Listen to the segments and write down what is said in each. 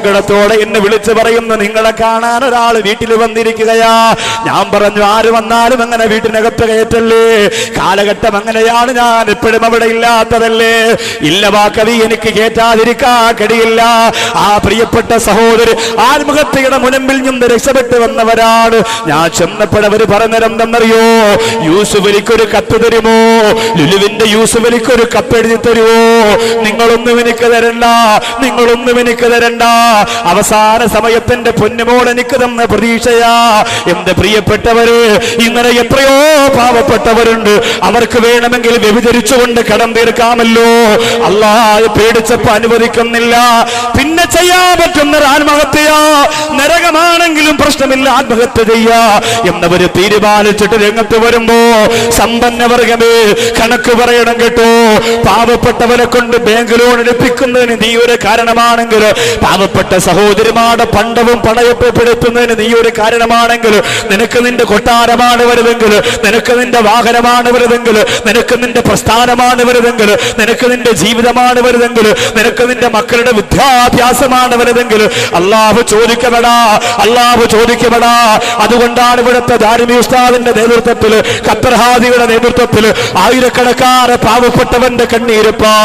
സങ്കടത്തോടെ എന്നെ വിളിച്ചു പറയുന്നു, നിങ്ങളെ കാണാൻ ഒരാൾ വീട്ടിൽ വന്നിരിക്കുകയാ. ഞാൻ പറഞ്ഞു, ആര് വന്നാലും അങ്ങനെ വീട്ടിനകത്ത് കയറ്റല്ലേ, കാലഘട്ടം അങ്ങനെയാണ്, ഞാൻ എപ്പോഴും അവിടെ ഇല്ലാത്തതല്ലേ. ഇല്ല വാക്കവി, എനിക്ക് കേറ്റാതിരിക്കാൻ കഴിയില്ല. ആ പ്രിയപ്പെട്ട സഹോദരി ആത്മഹത്യയുടെ മുനമ്പിൽ നിന്ന് രക്ഷപ്പെട്ടു വന്നവരാണ്. ഞാൻ ചെന്നപ്പോഴവര് പറഞ്ഞിരുന്നെന്നറിയോ, യൂസുഫ് എനിക്കൊരു കത്ത് തരുമോ, ലുലുവിന്റെ യൂസുഫ് എനിക്കൊരു കത്തെഴുതി തരുമോ? നിങ്ങളൊന്നും എനിക്ക് തരണ്ട, നിങ്ങളൊന്നും എനിക്ക് തരണ്ട. അവസാന സമയത്തിന്റെ പൊന്നുമോൾ എനിക്ക് തന്ന പ്രതീക്ഷയാ. എന്റെ പ്രിയപ്പെട്ടവര്, ഇങ്ങനെ എത്രയോ പാവപ്പെട്ടവരുണ്ട്. അവർക്ക് വേണമെങ്കിൽ വ്യഭിചരിച്ചുകൊണ്ട് കടം തീർക്കാമല്ലോ. അല്ലാഹ് പേടിച്ചപ്പോ അനുവദിക്കുന്നില്ല. പിന്നെ ചെയ്യാൻ പറ്റുന്ന ആത്മഹത്യ, നരകമാണെങ്കിലും പ്രശ്നമില്ല, ആത്മഹത്യ ചെയ്യാ എന്നവര് തീരുമാനിച്ചിട്ട് രംഗത്ത് വരുമ്പോ, സമ്പന്നവർഗമേ കണക്ക് പറയണം കേട്ടോ. പാവപ്പെട്ടവരെ കൊണ്ട് ബാങ്ക് ലോൺ എടുപ്പിക്കുന്നതിന് നീ ഒരു കാരണമാണെങ്കിൽ, പാവപ്പെട്ട സഹോദരിമാരുടെ പണ്ടവും പണയപ്പെടുത്തുന്നതിന് നീ ഒരു കാരണമാണെങ്കിൽ, നിനക്ക് നിന്റെ കൊട്ടാരമാണ് വരുതെങ്കിൽ, നിനക്ക് നിന്റെ വാഹനമാണ് വരുതെങ്കിൽ, നിനക്ക് നിന്റെ പ്രസ്ഥാനമാണ് വരുതെങ്കിൽ, നിനക്ക് നിന്റെ ജീവിതമാണ് വരുതെങ്കിൽ, നിനക്ക് നിന്റെ മക്കളുടെ വിദ്യാഭ്യാസമാണ് വരുതെങ്കിൽ, അല്ലാഹു ചോദിക്കപ്പെടാ, അല്ലാഹു ചോദിക്കപ്പെടാ. അതുകൊണ്ടാണ് ഇവിടുത്തെ ദാരിമി ഉസ്താദിന്റെ നേതൃത്വത്തിൽ, ഖത്തർ ഹാദിയുടെ നേതൃത്വത്തിൽ ആയിരക്കണക്കാറ് പാവപ്പെട്ടവന്റെ കണ്ണീരപ്പാ.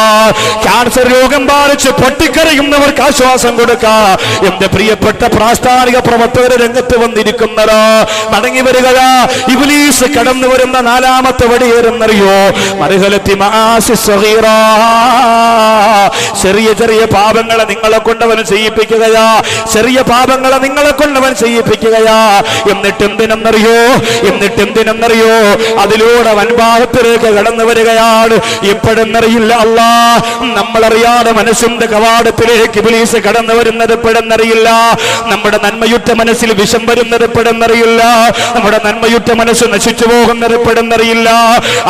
ക്യാൻസർ രോഗം ബാധിച്ച് പൊട്ടിക്കരയുന്നവർക്ക് ആശ്വാസം കൊടുക്കാ. എന്റെ പ്രിയപ്പെട്ട പ്രാസ്ഥാനിക പ്രവർത്തകർ രംഗത്ത് വന്നിരിക്കുന്നതാ. മടങ്ങി വരികയാ. ഇബ്ലീസ് കടന്നു വരുന്ന നാലാമത്തെ വടിയേരെന്നറിയോ, മർഹലത്തി മആസി സഗീറ. ചെറിയ ചെറിയ പാപങ്ങളെ നിങ്ങളെ കൊണ്ടവൻ ചെയ്യിപ്പിക്കുകയാ, ചെറിയ പാപങ്ങളെ നിങ്ങളെ കൊണ്ടവൻ ചെയ്യിപ്പിക്കുകയാ. എന്നിട്ട് എന്തിനെന്നറിയോ, അതിലൂടെ വൻപാപത്തിലേക്ക് കടന്നു വരികയാണ്. എപ്പോഴെന്നറിയില്ല. അല്ലാ, നമ്മളറിയാതെ മനസ്സിന്റെ കവാടത്തിലേക്ക് ഇബ്ലീസ് കടന്നു വരുന്നത് എപ്പോഴെന്നറിയില്ല. നമ്മുടെ നന്മയുറ്റ മനസ്സിൽ വിഷം വരുന്നത് എപ്പോഴെന്നറിയില്ല. നമ്മുടെ നന്മയുറ്റ മനസ്സ് നശിച്ചു പോകുന്നത് എപ്പോഴെന്നറിയില്ല.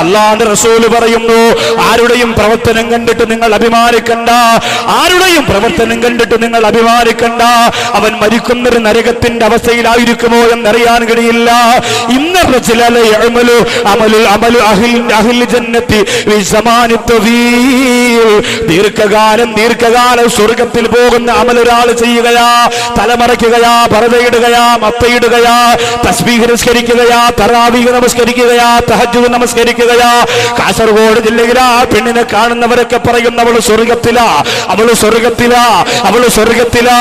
അല്ലാഹുവിന്റെ റസൂൽ പറയുന്നു, ആരുടെയും പ്രവർത്തനം കണ്ടിട്ട് നിങ്ങൾ അഭിമാനിക്കണ്ട, ആരുടെയും പ്രവർത്തനം കണ്ടിട്ട് നിങ്ങൾ അഭിമാനിക്കണ്ട. അവൻ മരിക്കുന്നൊരു നരകത്തിന്റെ അവസ്ഥയിലായിരിക്കുമോ എന്നറിയാൻ കഴിയില്ല. ദീർഘകാലം സ്വർഗത്തിൽ പോകുന്ന അമലൊരാൾ ചെയ്യുകയാ. തലമറയ്ക്കുകയാ, പർദ്ദയിടുകയാ, മത്തയിടുകയാ, തസ്ബീഹ് നമസ്കരിക്കുകയാ, തറാവീഹ് നമസ്കരിക്കുകയാ, തഹജ്ജുദ് നമസ്കരിക്കുകയാ. കാസർഗോഡ് ജില്ലയിലാ പെണ്ണിനെ കാണുന്നവരൊക്കെ പറയുന്ന അവള് സ്വർഗത്തിലാ, അവള് സ്വർഗത്തിലാ, അവള് സ്വർഗത്തിലാ.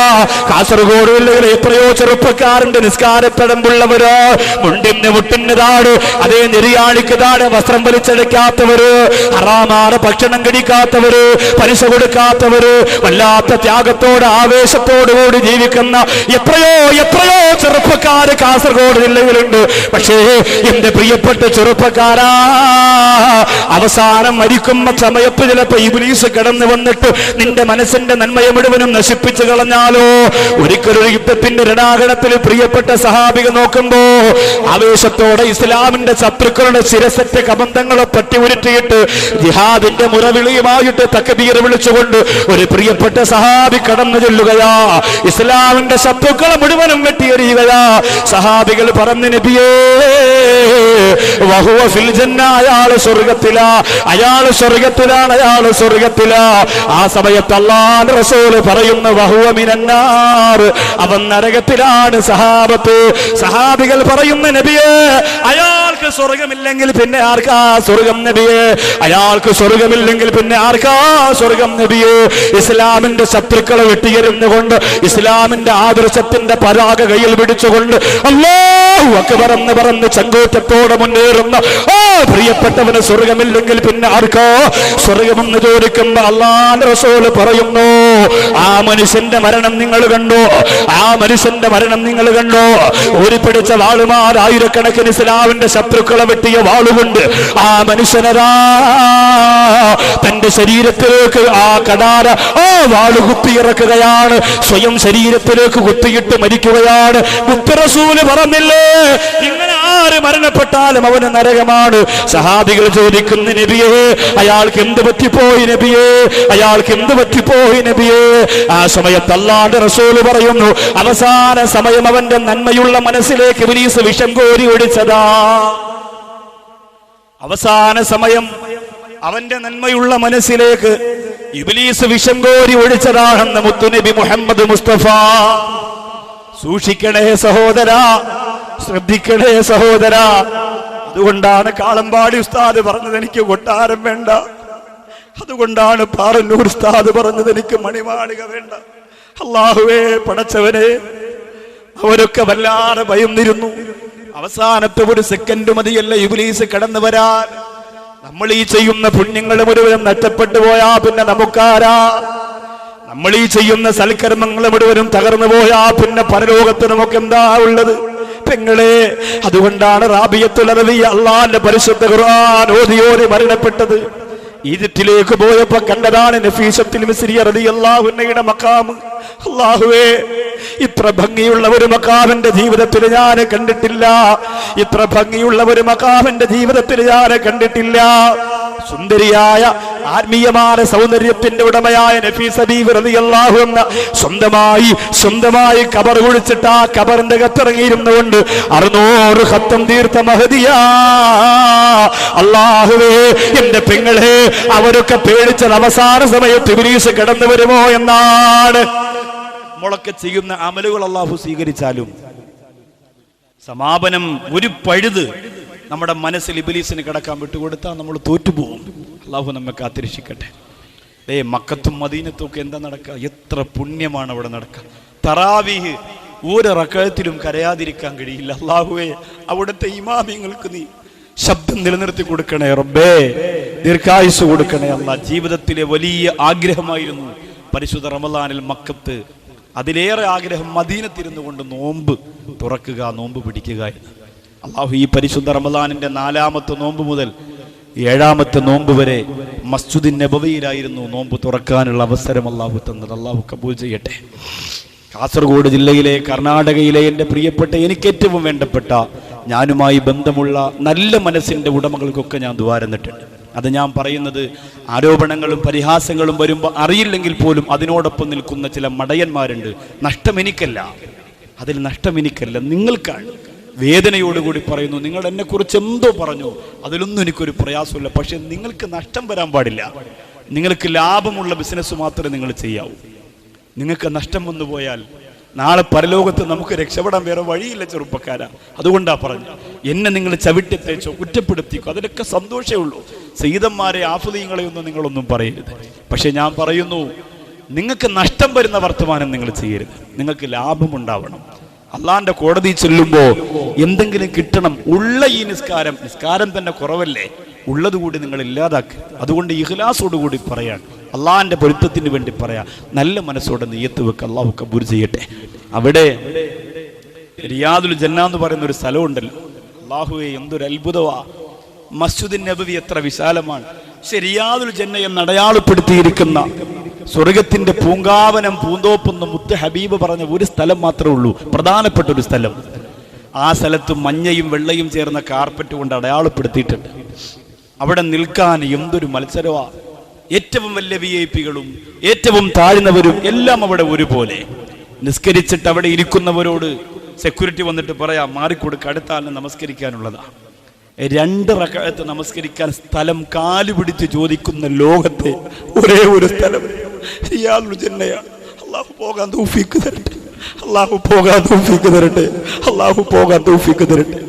കാസർഗോഡ് ജില്ലയിലെ എത്രയോ ചെറുപ്പക്കാരന്റെ നിസ്കാരത്തടമ്പുള്ളവര്, മുട്ടിന് താട്, അതേ നെരിയാണിക്ക് താട് വസ്ത്രം വലിച്ചടയ്ക്കാത്തവര്, ഹറാമാണ് ഭക്ഷണം കഴിക്കാത്തവര്, പലിശ കൊടുക്കാത്തവര്, വല്ലാത്ത ത്യാഗത്തോട് ആവേശത്തോടുകൂടി ജീവിക്കുന്ന എത്രയോ ചെറുപ്പക്കാര് കാസർഗോഡ് ജില്ലയിലുണ്ട്. പക്ഷേ എന്റെ പ്രിയപ്പെട്ട ചെറുപ്പക്കാരാ, അവസാനം മരിക്കുന്ന സമയത്ത് ചിലപ്പോ ഇബ്ലീസ് കടന്നു വന്നിട്ട് നിന്റെ മനസ്സിന്റെ നന്മയെ മുഴുവനും നശിപ്പിച്ചു കളഞ്ഞാലോ. ഒരിക്കലൊരു യുദ്ധത്തിന്റെ രണാകണത്തിൽ പ്രിയപ്പെട്ട സഹാബിക നോക്കുമ്പോ ആവേശത്തോടെ ഇസ്ലാമിന്റെ ശത്രുക്കളുടെ ശിരസറ്റ കബന്ധങ്ങളെ പറ്റി ഉരുട്ടിയിട്ട് ജിഹാദിന്റെ മുറവിളിയുമായിട്ട് തക്ബീർ വിളിച്ചുകൊണ്ട് ഒരു പ്രിയപ്പെട്ട സഹാബി കടന്നു ചെല്ലുകയാ. ഇസ്ലാമിന്റെ ശത്രുക്കളെ മുഴുവനും വെട്ടിയെറിയുകയാ. സഹാബികൾ പറഞ്ഞു, നബിയേ, വഹുവ ഫിൽ ജന്ന, അയാള് സ്വർഗത്തിലാ, അയാള് സ്വർഗത്തിലാണ്, അയാള് സ്വർഗത്തിലാ. ആ സമയത്ത് അല്ലാഹുവിന്റെ റസൂൽ പറയുന്നു, വഹുവ മിനന്നാർ, അവൻ നരകത്തിലാണ്. സഹാബികൾ പറയുന്നു, നബിയേ, അയാൾക്ക് സ്വർഗമില്ലെങ്കിൽ പിന്നെ ആർക്കാ സ്വർഗം നബിയേ? അയാൾക്ക് സ്വർഗമില്ലെങ്കിൽ പിന്നെ ആർക്കാ സ്വർഗം നബിയേ? ഇസ്ലാമിന്റെ ശത്രുക്കളെ വെട്ടിയെറിഞ്ഞുകൊണ്ട്, ഇസ്ലാമിന്റെ ആദർശത്തിന്റെ പതാക കയ്യിൽ പിടിച്ചുകൊണ്ട് അല്ലാഹു അക്ബർ എന്ന് പറഞ്ഞ് ചങ്കൂറ്റത്തോടെ മുന്നേറുന്ന ആ പ്രിയപ്പെട്ടവന് സ്വർഗമില്ലെങ്കിൽ പിന്നെ ആർക്കാ സ്വർഗമെന്ന് ചോദിക്കുമ്പോ അല്ലാഹുവിന്റെ റസൂൽ പറയുന്നു, ആ മനുഷ്യന്റെ മരണം നിങ്ങൾ കണ്ടോ? ആ മനുഷ്യന്റെ മരണം നിങ്ങൾ കണ്ടോ? ഓടിപ്പിടിച്ച വാളുമാർ ആയിരക്കണക്കിന് ഇസ്ലാമിന്റെ ശത്രുക്കളെ വെട്ടിയ വാളുകൊണ്ട് ആ മനുഷ്യനരാ തന്റെ ശരീരത്തിലേക്ക് ആ കടാര ആ വാള് കുത്തിയിറക്കുകയാണ്. സ്വയം ശരീരത്തിലേക്ക് കുത്തിയിട്ട് മരിക്കുകയാണ്. മുത്തറസൂല് പറഞ്ഞില്ലേ, ഇങ്ങനെ ആര് മരണപ്പെട്ടാലും അവന് നരകമാണ്. സഹാബികൾ ചോദിക്കുന്നു, നബിയേ, അയാൾക്ക് എന്ത് പറ്റിപ്പോയി നബിയേ? അയാൾക്ക് എന്ത് പറ്റിപ്പോയി നബിയേ? ആ സമയത്ത് അല്ലാഹുവിന്റെ റസൂൽ പറയുന്നു, അവസാന സമയം അവന്റെ നന്മയുള്ള മനസ്സിലേക്ക് ഇബ്ലീസ് വിഷം കോരി ഒഴിച്ചതാ. അവസാന സമയം അവന്റെ നന്മയുള്ള മനസ്സിലേക്ക് ഇബ്ലീസ് വിഷം കോരി ഒഴിച്ചതാണെന്ന് മുത്തുനബി മുഹമ്മദ് മുസ്തഫ. സൂക്ഷിക്കണേ സഹോദരാ, ശ്രദ്ധിക്കണേ സഹോദരാ. അതുകൊണ്ടാണ് കാളമ്പാടി ഉസ്താദ് പറഞ്ഞത് എനിക്ക് കൊട്ടാരം വേണ്ട. അതുകൊണ്ടാണ് പാറന്നൂർ ഉസ്താദ് പറഞ്ഞത് എനിക്ക് മണിമാളിക വേണ്ട. അല്ലാഹുവേ, പടച്ചവനെ, അവരൊക്കെ വല്ലാതെ ഭയന്നിരുന്നു. അവസാനത്തെ ഒരു സെക്കൻഡ് മതിയല്ല ഇബ്ലീസ് കടന്നു വരാൻ. നമ്മൾ ഈ ചെയ്യുന്ന പുണ്യങ്ങൾ മുഴുവനും നഷ്ടപ്പെട്ടു പോയാ പിന്നെ നമുക്കാരാ? നമ്മൾ ഈ ചെയ്യുന്ന സൽക്കർമ്മങ്ങൾ മുഴുവനും തകർന്നു പോയാ പിന്നെ പരലോകത്ത് നമുക്ക് എന്താ ഉള്ളത് പെങ്ങളെ? അതുകൊണ്ടാണ് റാബിയത്തുൽ അദവിയ്യ അല്ലാഹുവിന്റെ പരിശുദ്ധ ഖുർആൻ ഓതി മരണപ്പെട്ടത്. ഈജിപ്തിലേക്ക് പോയപ്പോ കണ്ടതാണ് നഫീസത്തുൽ മിസ്രിയ റളിയല്ലാഹു അൻഹയുടെ മഖാം. അല്ലാഹുവേ, ഇത്ര ഭംഗിയുള്ള ഒരു മഖാമിന്റെ ജീവിതത്തിൽ ഞാൻ കണ്ടിട്ടില്ല. ഇത്ര ഭംഗിയുള്ള ഒരു മഖാമിന്റെ ജീവിതത്തിൽ ഞാൻ കണ്ടിട്ടില്ല. സുന്ദരിയായ ആത്മീയമായ സൗന്ദര്യത്തിന്റെ ഉടമയായ നഫീസ ബീവി റളിയല്ലാഹു അൻഹ സ്വന്തമായി ഖബർ കുഴിച്ചിട്ട് ആ ഖബറിന്റെ അകത്തിറങ്ങിയിരുന്നുകൊണ്ട് 600 ഖത്തം തീർത്ത മഹദിയാ. അല്ലാഹുവേ, എന്റെ പെങ്ങളെ, അവരൊക്കെ പേടിച്ചത് അവസാന സമയത്ത് ഇബ്ലീസ് കടന്നു വരുമോ എന്നാണ്. നമ്മളൊക്കെ ചെയ്യുന്ന അമലുകൾ അല്ലാഹു സ്വീകരിച്ചാലും സമാപനം ഒരു പഴുത് നമ്മുടെ മനസ്സിൽ ഇബ്ലീസിന് കിടക്കാൻ വിട്ടുകൊടുത്താൽ നമ്മൾ തോറ്റുപോകും. അല്ലാഹു നമ്മെ കാത്തിരക്ഷിക്കട്ടെ. മക്കത്തും മദീനത്തും ഒക്കെ എന്താ നടക്കുക? എത്ര പുണ്യമാണ് അവിടെ നടക്കുക. തറാവീഹ് ഒരു റക്അത്തിലും കരയാതിരിക്കാൻ കഴിയില്ല. അല്ലാഹുവേ, അവിടുത്തെ ഇമാമിങ്ങൾക്ക് നീ ശബ്ദം നിലനിർത്തി കൊടുക്കണേ റബ്ബേ, ദീർഘായുസ് കൊടുക്കണേ അല്ലാ. ജീവിതത്തിലെ വലിയ ആഗ്രഹമായിരുന്നു പരിശുദ്ധ റമളാനിൽ മക്കത്ത്. അതിലേറെ ആഗ്രഹം മദീനത്തിരുന്നു കൊണ്ട് നോമ്പ് തുറക്കുക, നോമ്പ് പിടിക്കുക എന്ന്. അല്ലാഹു ഈ പരിശുദ്ധ റമളാനിന്റെ 4ാമത്തെ നോമ്പ് മുതൽ 7ാമത്തെ നോമ്പ് വരെ മസ്ജിദുൻ നബവിയിലായിരുന്നു നോമ്പ് തുറക്കാനുള്ള അവസരം അല്ലാഹു തന്നത്. അല്ലാഹു കബൂൽ ചെയ്യട്ടെ. കാസർഗോഡ് ജില്ലയിലെ, കർണാടകയിലെ എൻ്റെ പ്രിയപ്പെട്ട, എനിക്ക് ഏറ്റവും വേണ്ടപ്പെട്ട, ഞാനുമായി ബന്ധമുള്ള നല്ല മനസ്സിൻ്റെ ഉടമകൾക്കൊക്കെ ഞാൻ ദുആ ചെയ്തിട്ടുണ്ട്. അത് ഞാൻ പറയുന്നത് ആരോപണങ്ങളും പരിഹാസങ്ങളും വരുമ്പോൾ അറിയില്ലെങ്കിൽ പോലും അതിനോടൊപ്പം നിൽക്കുന്ന ചില മടയന്മാരുണ്ട്. നഷ്ടം എനിക്കല്ല, അതിൽ നഷ്ടം എനിക്കല്ല, നിങ്ങൾക്കാണ്. വേദനയോടുകൂടി പറയുന്നു, നിങ്ങൾ എന്നെക്കുറിച്ച് എന്തോ പറഞ്ഞു, അതിലൊന്നും എനിക്കൊരു പ്രയാസമില്ല. പക്ഷെ നിങ്ങൾക്ക് നഷ്ടം വരാൻ പാടില്ല. നിങ്ങൾക്ക് ലാഭമുള്ള ബിസിനസ് മാത്രമേ നിങ്ങൾ ചെയ്യാവൂ. നിങ്ങൾക്ക് നഷ്ടം വന്നു പോയാൽ നാളെ പരലോകത്ത് നമുക്ക് രക്ഷപ്പെടാൻ വേറെ വഴിയില്ല ചെറുപ്പക്കാരാ. അതുകൊണ്ടാ പറഞ്ഞു, എന്നെ നിങ്ങൾ ചവിട്ടിത്തേച്ചോ കുറ്റപ്പെടുത്തിക്കോ, അതിലൊക്കെ സന്തോഷമേ ഉള്ളൂ. സയ്യിദന്മാരെ ആഫുദീങ്ങളെയൊന്നും നിങ്ങളൊന്നും പറയരുത്. പക്ഷെ ഞാൻ പറയുന്നു, നിങ്ങൾക്ക് നഷ്ടം വരുന്ന വർത്തമാനം നിങ്ങൾ ചെയ്യരുത്. നിങ്ങൾക്ക് ലാഭമുണ്ടാവണം. അള്ളാന്റെ കോടതി ചെല്ലുമ്പോൾ എന്തെങ്കിലും കിട്ടണം. ഉള്ള ഈ നിസ്കാരം തന്നെ കുറവല്ലേ, ഉള്ളതുകൂടി നിങ്ങൾ ഇല്ലാതാക്കുക. അതുകൊണ്ട് ഇഖ്ലാസോടുകൂടി പറയാൻ, അള്ളാഹിന്റെ പൊരുത്തത്തിന് വേണ്ടി പറയാ, നല്ല മനസ്സോടെ നിയ്യത്ത് വെക്കുക. അള്ളാഹു കബൂൽ ചെയ്യട്ടെ. അവിടെ റിയാദുൽ ജന്ന എന്ന് പറയുന്ന ഒരു സ്ഥലമുണ്ടല്ലോ. അള്ളാഹുവേ, എന്തൊരു അത്ഭുതമാ! മസ്ജിദുൻ നബവി എത്ര വിശാലമാണ്. പക്ഷെ റിയാദുൽ ജന്ന എന്ന് അടയാളപ്പെടുത്തിയിരിക്കുന്ന സ്വർഗത്തിന്റെ പൂങ്കാവനം, പൂന്തോപ്പെന്ന് മുത്ത് ഹബീബ് പറഞ്ഞ ഒരു സ്ഥലം മാത്രമേ ഉള്ളൂ, പ്രധാനപ്പെട്ട ഒരു സ്ഥലം. ആ സ്ഥലത്ത് മഞ്ഞയും വെള്ളയും ചേർന്ന കാർപ്പറ്റ് കൊണ്ട് അടയാളപ്പെടുത്തിയിട്ടുണ്ട്. അവിടെ നിൽക്കാൻ എന്തൊരു മത്സരമാ! ഏറ്റവും വലിയ VIP-കളും ഏറ്റവും താഴ്ന്നവരും എല്ലാം അവിടെ ഒരുപോലെ. നിസ്കരിച്ചിട്ട് അവിടെ ഇരിക്കുന്നവരോട് സെക്യൂരിറ്റി വന്നിട്ട് പറയാം, മാറിക്കൊടുക്ക, അടുത്ത ആളിനെ നമസ്കരിക്കാനുള്ളതാ. 2 റക്അത്ത് നമസ്കരിക്കാൻ സ്ഥലം കാലുപിടിച്ച് ചോദിക്കുന്ന ലോകത്തെ ഒരേ ഒരു സ്ഥലം റിയാദുൽ ജന്നയാണ്. അല്ലാഹു പോകാൻ തൗഫീഖ് തരട്ടെ, അല്ലാഹു പോകാൻ തൗഫീഖ് തരട്ടെ, അല്ലാഹു പോകാൻ തൗഫീഖ് തരട്ടെ.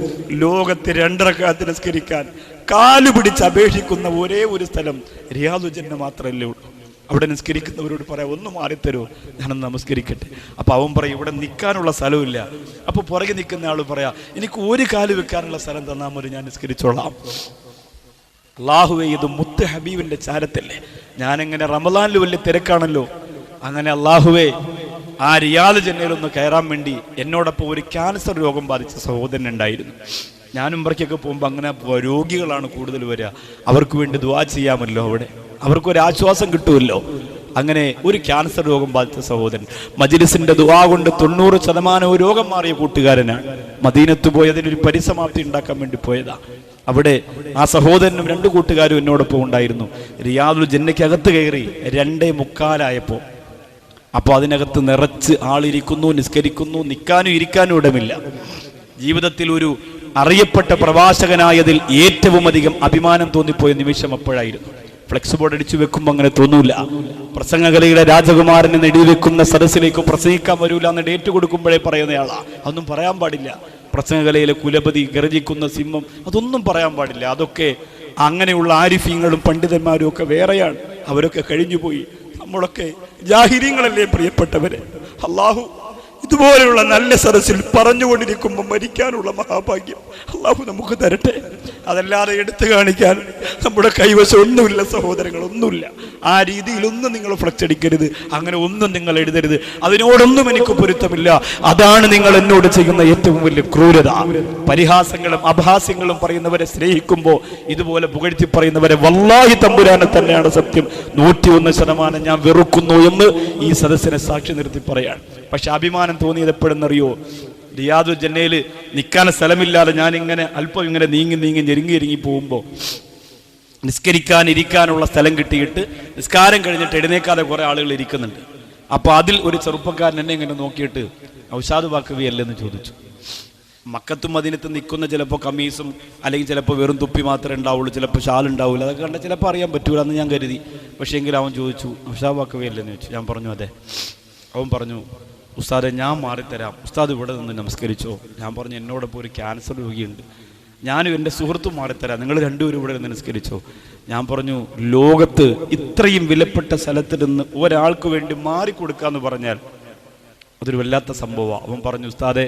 ലോകത്തെ 2 റക്അത്ത് നിസ്കരിക്കാൻ കാലുപിടിച്ച് അപേക്ഷിക്കുന്ന ഒരേ ഒരു സ്ഥലം റിയാദുൽ ജന്ന മാത്രമല്ലേ ഉള്ളൂ. അവിടെ നിസ്കരിക്കുന്നവരോട് പറയാം, ഒന്ന് മാറിത്തരോ, ഞാനൊന്ന് നമസ്കരിക്കട്ടെ. അപ്പൊ അവൻ പറയും, ഇവിടെ നിൽക്കാനുള്ള സ്ഥലമില്ല. അപ്പൊ പുറകെ നിൽക്കുന്ന ആള് പറയാ, എനിക്ക് ഒരു കാല് വെക്കാനുള്ള സ്ഥലം തന്നാൽ മതി, ഞാൻ നിസ്കരിച്ചോളാം. അല്ലാഹുവേ, ഇത് മുത്ത് ഹബീബിന്റെ ചാരത്തല്ലേ. ഞാനെങ്ങനെ റമളാനിൽ വലിയ തിരക്കാണല്ലോ, അങ്ങനെ അല്ലാഹുവേ ആ റിയാദുൽ ജന്നയിലൊന്ന് കയറാൻ വേണ്ടി എന്നോടൊപ്പം ഒരു ക്യാൻസർ രോഗം ബാധിച്ച സഹോദരൻ ഉണ്ടായിരുന്നു. ഞാനും ഇവർക്കൊക്കെ പോകുമ്പോൾ അങ്ങനെ രോഗികളാണ് കൂടുതൽ വരിക. അവർക്ക് വേണ്ടി ദുആ ചെയ്യാമല്ലോ, അവിടെ അവർക്കൊരാശ്വാസം കിട്ടുമല്ലോ. അങ്ങനെ ഒരു ക്യാൻസർ രോഗം ബാധിച്ച സഹോദരൻ മജ്‌ലിസിന്റെ ദുആ കൊണ്ട് 90% രോഗം മാറിയ കൂട്ടുകാരനാണ്. മദീനത്ത് പോയി അതിനൊരു പരിസമാപ്തി ഉണ്ടാക്കാൻ വേണ്ടി പോയതാ. അവിടെ ആ സഹോദരനും 2 കൂട്ടുകാരും എന്നോടൊപ്പം ഉണ്ടായിരുന്നു. റിയാദുൽ ജന്നയ്ക്കകത്ത് കയറി 2:45 അപ്പോൾ അതിനകത്ത് നിറച്ച് ആളിരിക്കുന്നു, നിസ്കരിക്കുന്നു, നിൽക്കാനും ഇരിക്കാനും ഇടമില്ല. ജീവിതത്തിൽ ഒരു അറിയപ്പെട്ട പ്രവാചകനായതിൽ ഏറ്റവും അധികം അഭിമാനം തോന്നിപ്പോയ നിമിഷം അപ്പോഴായിരുന്നു. ഫ്ലെക്സ് ബോർഡ് അടിച്ചു വെക്കുമ്പോൾ അങ്ങനെ തോന്നൂല. പ്രസംഗകലയുടെ രാജകുമാരനെ നെടിവെക്കുന്ന സദസ്സിലേക്ക് പ്രസംഗിക്കാൻ വരൂല എന്ന് ഡേറ്റ് കൊടുക്കുമ്പോഴേ പറയുന്നയാളാ. അതൊന്നും പറയാൻ പാടില്ല. പ്രസംഗകലയിലെ കുലപതി, ഗർജിക്കുന്ന സിംഹം, അതൊന്നും പറയാൻ പാടില്ല. അതൊക്കെ അങ്ങനെയുള്ള ആരിഫീങ്ങളും പണ്ഡിതന്മാരും ഒക്കെ വേറെയാണ്. അവരൊക്കെ കഴിഞ്ഞുപോയി. നമ്മളൊക്കെ ജാഹിരീങ്ങളല്ലേ പ്രിയപ്പെട്ടവരെ. അള്ളാഹു ഇതുപോലെയുള്ള നല്ല സദസ്സിൽ പറഞ്ഞുകൊണ്ടിരിക്കുമ്പോൾ മരിക്കാനുള്ള മഹാഭാഗ്യം അള്ളാഹു നമുക്ക് തരട്ടെ. അതല്ലാതെ എടുത്തു കാണിക്കാൻ നമ്മുടെ കൈവശം ഒന്നുമില്ല സഹോദരങ്ങൾ, ഒന്നുമില്ല. ആ രീതിയിലൊന്നും നിങ്ങൾ ഫ്ലക്സ് അടിക്കരുത്, അങ്ങനെ ഒന്നും നിങ്ങൾ എഴുതരുത്. അതിനോടൊന്നും എനിക്ക് പൊരുത്തമില്ല. അതാണ് നിങ്ങൾ എന്നോട് ചെയ്യുന്ന ഏറ്റവും വലിയ ക്രൂരത. പരിഹാസങ്ങളും അപഹാസ്യങ്ങളും പറയുന്നവരെ സ്നേഹിക്കുമ്പോൾ ഇതുപോലെ പുകഴ്ത്തി പറയുന്നവരെ വല്ലാഹി തമ്പുരാനെ തന്നെയാണ് സത്യം 101% ഞാൻ വെറുക്കുന്നു എന്ന് ഈ സദസ്സിനെ സാക്ഷി നിർത്തി പറയാണ്. പക്ഷെ അഭിമാനം തോന്നിയത് എപ്പോഴെന്നറിയോ? റിയാദുൽ ജന്നയിൽ നിൽക്കാൻ സ്ഥലമില്ലാതെ ഞാൻ ഇങ്ങനെ അല്പം ഇങ്ങനെ നീങ്ങി ഞെരുങ്ങി പോകുമ്പോൾ നിസ്കരിക്കാനിരിക്കാനുള്ള സ്ഥലം കിട്ടിയിട്ട് നിസ്കാരം കഴിഞ്ഞിട്ട് എഴുന്നേക്കാതെ കുറെ ആളുകൾ ഇരിക്കുന്നുണ്ട്. അപ്പോൾ അതിൽ ഒരു ചെറുപ്പക്കാരൻ എന്നെ ഇങ്ങനെ നോക്കിയിട്ട് ഔഷാദ് വാക്കവിയല്ലെന്ന് ചോദിച്ചു. മക്കത്തും മദീനത്തും നിൽക്കുന്ന ചിലപ്പോൾ കമ്മീസും അല്ലെങ്കിൽ ചിലപ്പോൾ വെറും തുപ്പി മാത്രമേ ഉണ്ടാവുള്ളൂ, ചിലപ്പോൾ ഷാൾ ഉണ്ടാവില്ല. അതൊക്കെ കണ്ടാൽ ചിലപ്പോൾ അറിയാൻ പറ്റൂല എന്ന് ഞാൻ കരുതി. പക്ഷേ എങ്കിലും അവൻ ചോദിച്ചു ഔഷാദ് വാക്കവിയല്ലെന്ന് ചോദിച്ചു. ഞാൻ പറഞ്ഞു അതെ. അവൻ പറഞ്ഞു ഉസ്താദെ ഞാൻ മാറിത്തരാം, ഉസ്താദ് ഇവിടെ നിന്ന് നമസ്കരിച്ചോ. ഞാൻ പറഞ്ഞു എന്നോടൊപ്പം ഒരു ക്യാൻസർ രോഗിയുണ്ട്, ഞാനും എൻ്റെ സുഹൃത്തും മാറിത്തരാം, നിങ്ങൾ രണ്ടുപേരും ഇവിടെ നിന്ന് നമസ്കരിച്ചോ. ഞാൻ പറഞ്ഞു ലോകത്ത് ഇത്രയും വിലപ്പെട്ട സ്ഥലത്ത് നിന്ന് ഒരാൾക്ക് വേണ്ടി മാറിക്കൊടുക്കാന്ന് പറഞ്ഞാൽ അതൊരു വല്ലാത്ത സംഭവമാണ്. അവൻ പറഞ്ഞു ഉസ്താദെ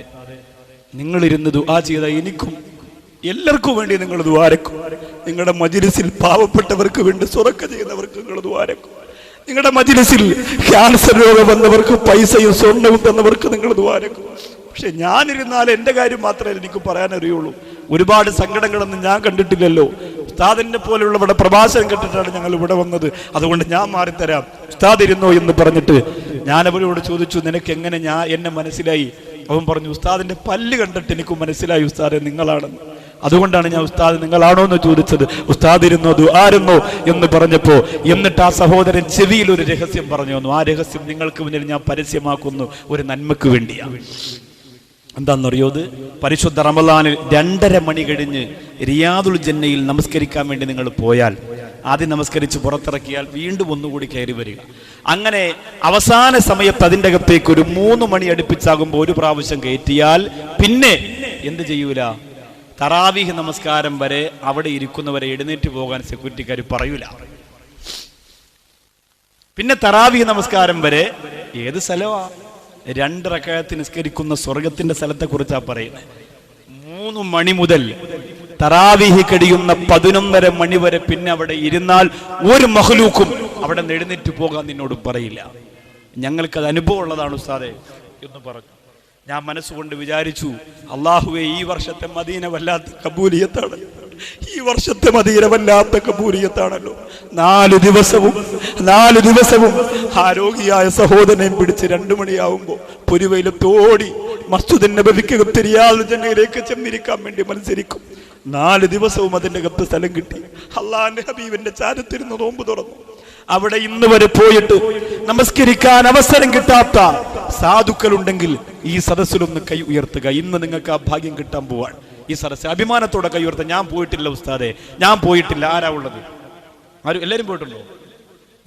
നിങ്ങളിരുന്ന് ദുആ ചെയ്ത എനിക്കും എല്ലാവർക്കും വേണ്ടി നിങ്ങൾ ദുആരക്കും. നിങ്ങളുടെ മജ്‌ലിസിൽ പാവപ്പെട്ടവർക്ക് വേണ്ടി സ്വതക്ക ചെയ്യുന്നവർക്ക് നിങ്ങൾ ദുആരക്കും. നിങ്ങളുടെ മജ്‌ലിസിൽ ക്യാൻസർ രോഗം വന്നവർക്ക് പൈസയും സ്വർണ്ണവും തന്നവർക്ക് നിങ്ങൾ ദുആരക്കും. പക്ഷെ ഞാനിരുന്നാൽ എൻ്റെ കാര്യം മാത്രമേ എനിക്ക് പറയാനറിയുള്ളൂ. ഒരുപാട് സങ്കടങ്ങളൊന്നും ഞാൻ കണ്ടിട്ടില്ലല്ലോ. ഉസ്താദിനെ പോലെയുള്ളവരുടെ പ്രഭാഷണം കേട്ടിട്ടാണ് ഞങ്ങൾ ഇവിടെ വന്നത്. അതുകൊണ്ട് ഞാൻ മാറിത്തരാം, ഉസ്താദ് ഇരുന്നോ എന്ന് പറഞ്ഞിട്ട് ഞാൻ അവരോട് ചോദിച്ചു നിനക്ക് എങ്ങനെ എന്നെ മനസ്സിലായി? അവൻ പറഞ്ഞു ഉസ്താദിന്റെ പല്ല് കണ്ടിട്ട് എനിക്ക് മനസ്സിലായി ഉസ്താദെ നിങ്ങളാണെന്ന്. അതുകൊണ്ടാണ് ഞാൻ ഉസ്താദ് നിങ്ങളാണോ എന്ന് ചോദിച്ചത്. ഉസ്താദ് ഇരുന്നോ ദുആരുന്നോ എന്ന് പറഞ്ഞപ്പോ എന്നിട്ട് ആ സഹോദരൻ ചെവിയിൽ ഒരു രഹസ്യം പറഞ്ഞു വന്നു. ആ രഹസ്യം നിങ്ങൾക്ക് മുന്നിൽ ഞാൻ പരസ്യമാക്കുന്നു, ഒരു നന്മക്ക് വേണ്ടിയാണ്. എന്താണെന്നറിയോ? അത് പരിശുദ്ധ റമളാനിൽ 2:30 മണി കഴിഞ്ഞ് റിയാദുൽ ജന്നയിൽ നമസ്കരിക്കാൻ വേണ്ടി നിങ്ങൾ പോയാൽ ആദ്യം നമസ്കരിച്ച് പുറത്തിറക്കിയാൽ വീണ്ടും ഒന്നുകൂടി കയറി വരിക. അങ്ങനെ അവസാന സമയത്ത് അതിൻ്റെ അകത്തേക്ക് ഒരു 3 മണി അടുപ്പിച്ചാകുമ്പോൾ ഒരു പ്രാവശ്യം കയറ്റിയാൽ പിന്നെ എന്ത് ചെയ്യൂല? തറാവീഹ് നമസ്കാരം വരെ അവിടെ ഇരിക്കുന്നവരെ എഴുന്നേറ്റ് പോകാൻ സെക്യൂരിറ്റിക്കാർ പറയൂല. പിന്നെ തറാവീഹ് നമസ്കാരം വരെ ഏത് സ്ഥലമാ? 2 റക്അത്ത് നിസ്കരിക്കുന്ന സ്വർഗത്തിന്റെ സ്ഥലത്തെ കുറിച്ചാ പറയുന്നത്. 3 മണി മുതൽ തറാവീഹ് കഴിയുന്ന 11:30 മണി വരെ പിന്നെ അവിടെ ഇരുന്നാൽ ഒരു മഖ്ലൂക്കും അവിടെ എഴുന്നേറ്റ് പോകാൻ നിന്നോട് പറയില്ല. ഞങ്ങൾക്കത് അനുഭവം ഉള്ളതാണ് ഉസ്താദെ എന്ന് പറഞ്ഞു. ഞാൻ മനസ്സുകൊണ്ട് വിചാരിച്ചു അള്ളാഹുവേ ഈ വർഷത്തെ മദീന വല്ലാത്ത കബൂലിയത്താണ്, ഈ വർഷത്തെ മദീന വല്ലാത്ത കബൂലിയത്താണല്ലോ. 4 ദിവസവും ആരോഗ്യയായ സഹോദരനെയും പിടിച്ച് 2 മണിയാവുമ്പോ പൊരുവയിലത്തോടി മസ്ജിദ് നബവിക്കകത്ത് റിയാദുൽ ജന്നയിലേക്ക് ചെന്നിരിക്കാൻ വേണ്ടി മത്സരിക്കും. 4 ദിവസവും അതിന്റെ അകത്ത് സ്ഥലം കിട്ടി. അള്ളാന്റെ ഹബീബിന്റെ ചാരത്തിരുന്ന് നോമ്പ് തുറന്നു. അവിടെ ഇന്ന് വരെ പോയിട്ട് നമസ്കരിക്കാൻ അവസരം കിട്ടാത്ത സാധുക്കളുണ്ടെങ്കിൽ ഈ സദസ്സിലൊന്ന് കൈ ഉയർത്തുക. ഇന്ന് നിങ്ങൾക്ക് ആ ഭാഗ്യം കിട്ടാൻ പോവാണ്. ഈ സദസ്സ് അഭിമാനത്തോടെ കൈ ഉയർത്തുക. ഞാൻ പോയിട്ടില്ല ഉസ്താദെ, ഞാൻ പോയിട്ടില്ല. ആരാ ഉള്ളത്? ആരും? എല്ലാവരും പോയിട്ടുണ്ടോ?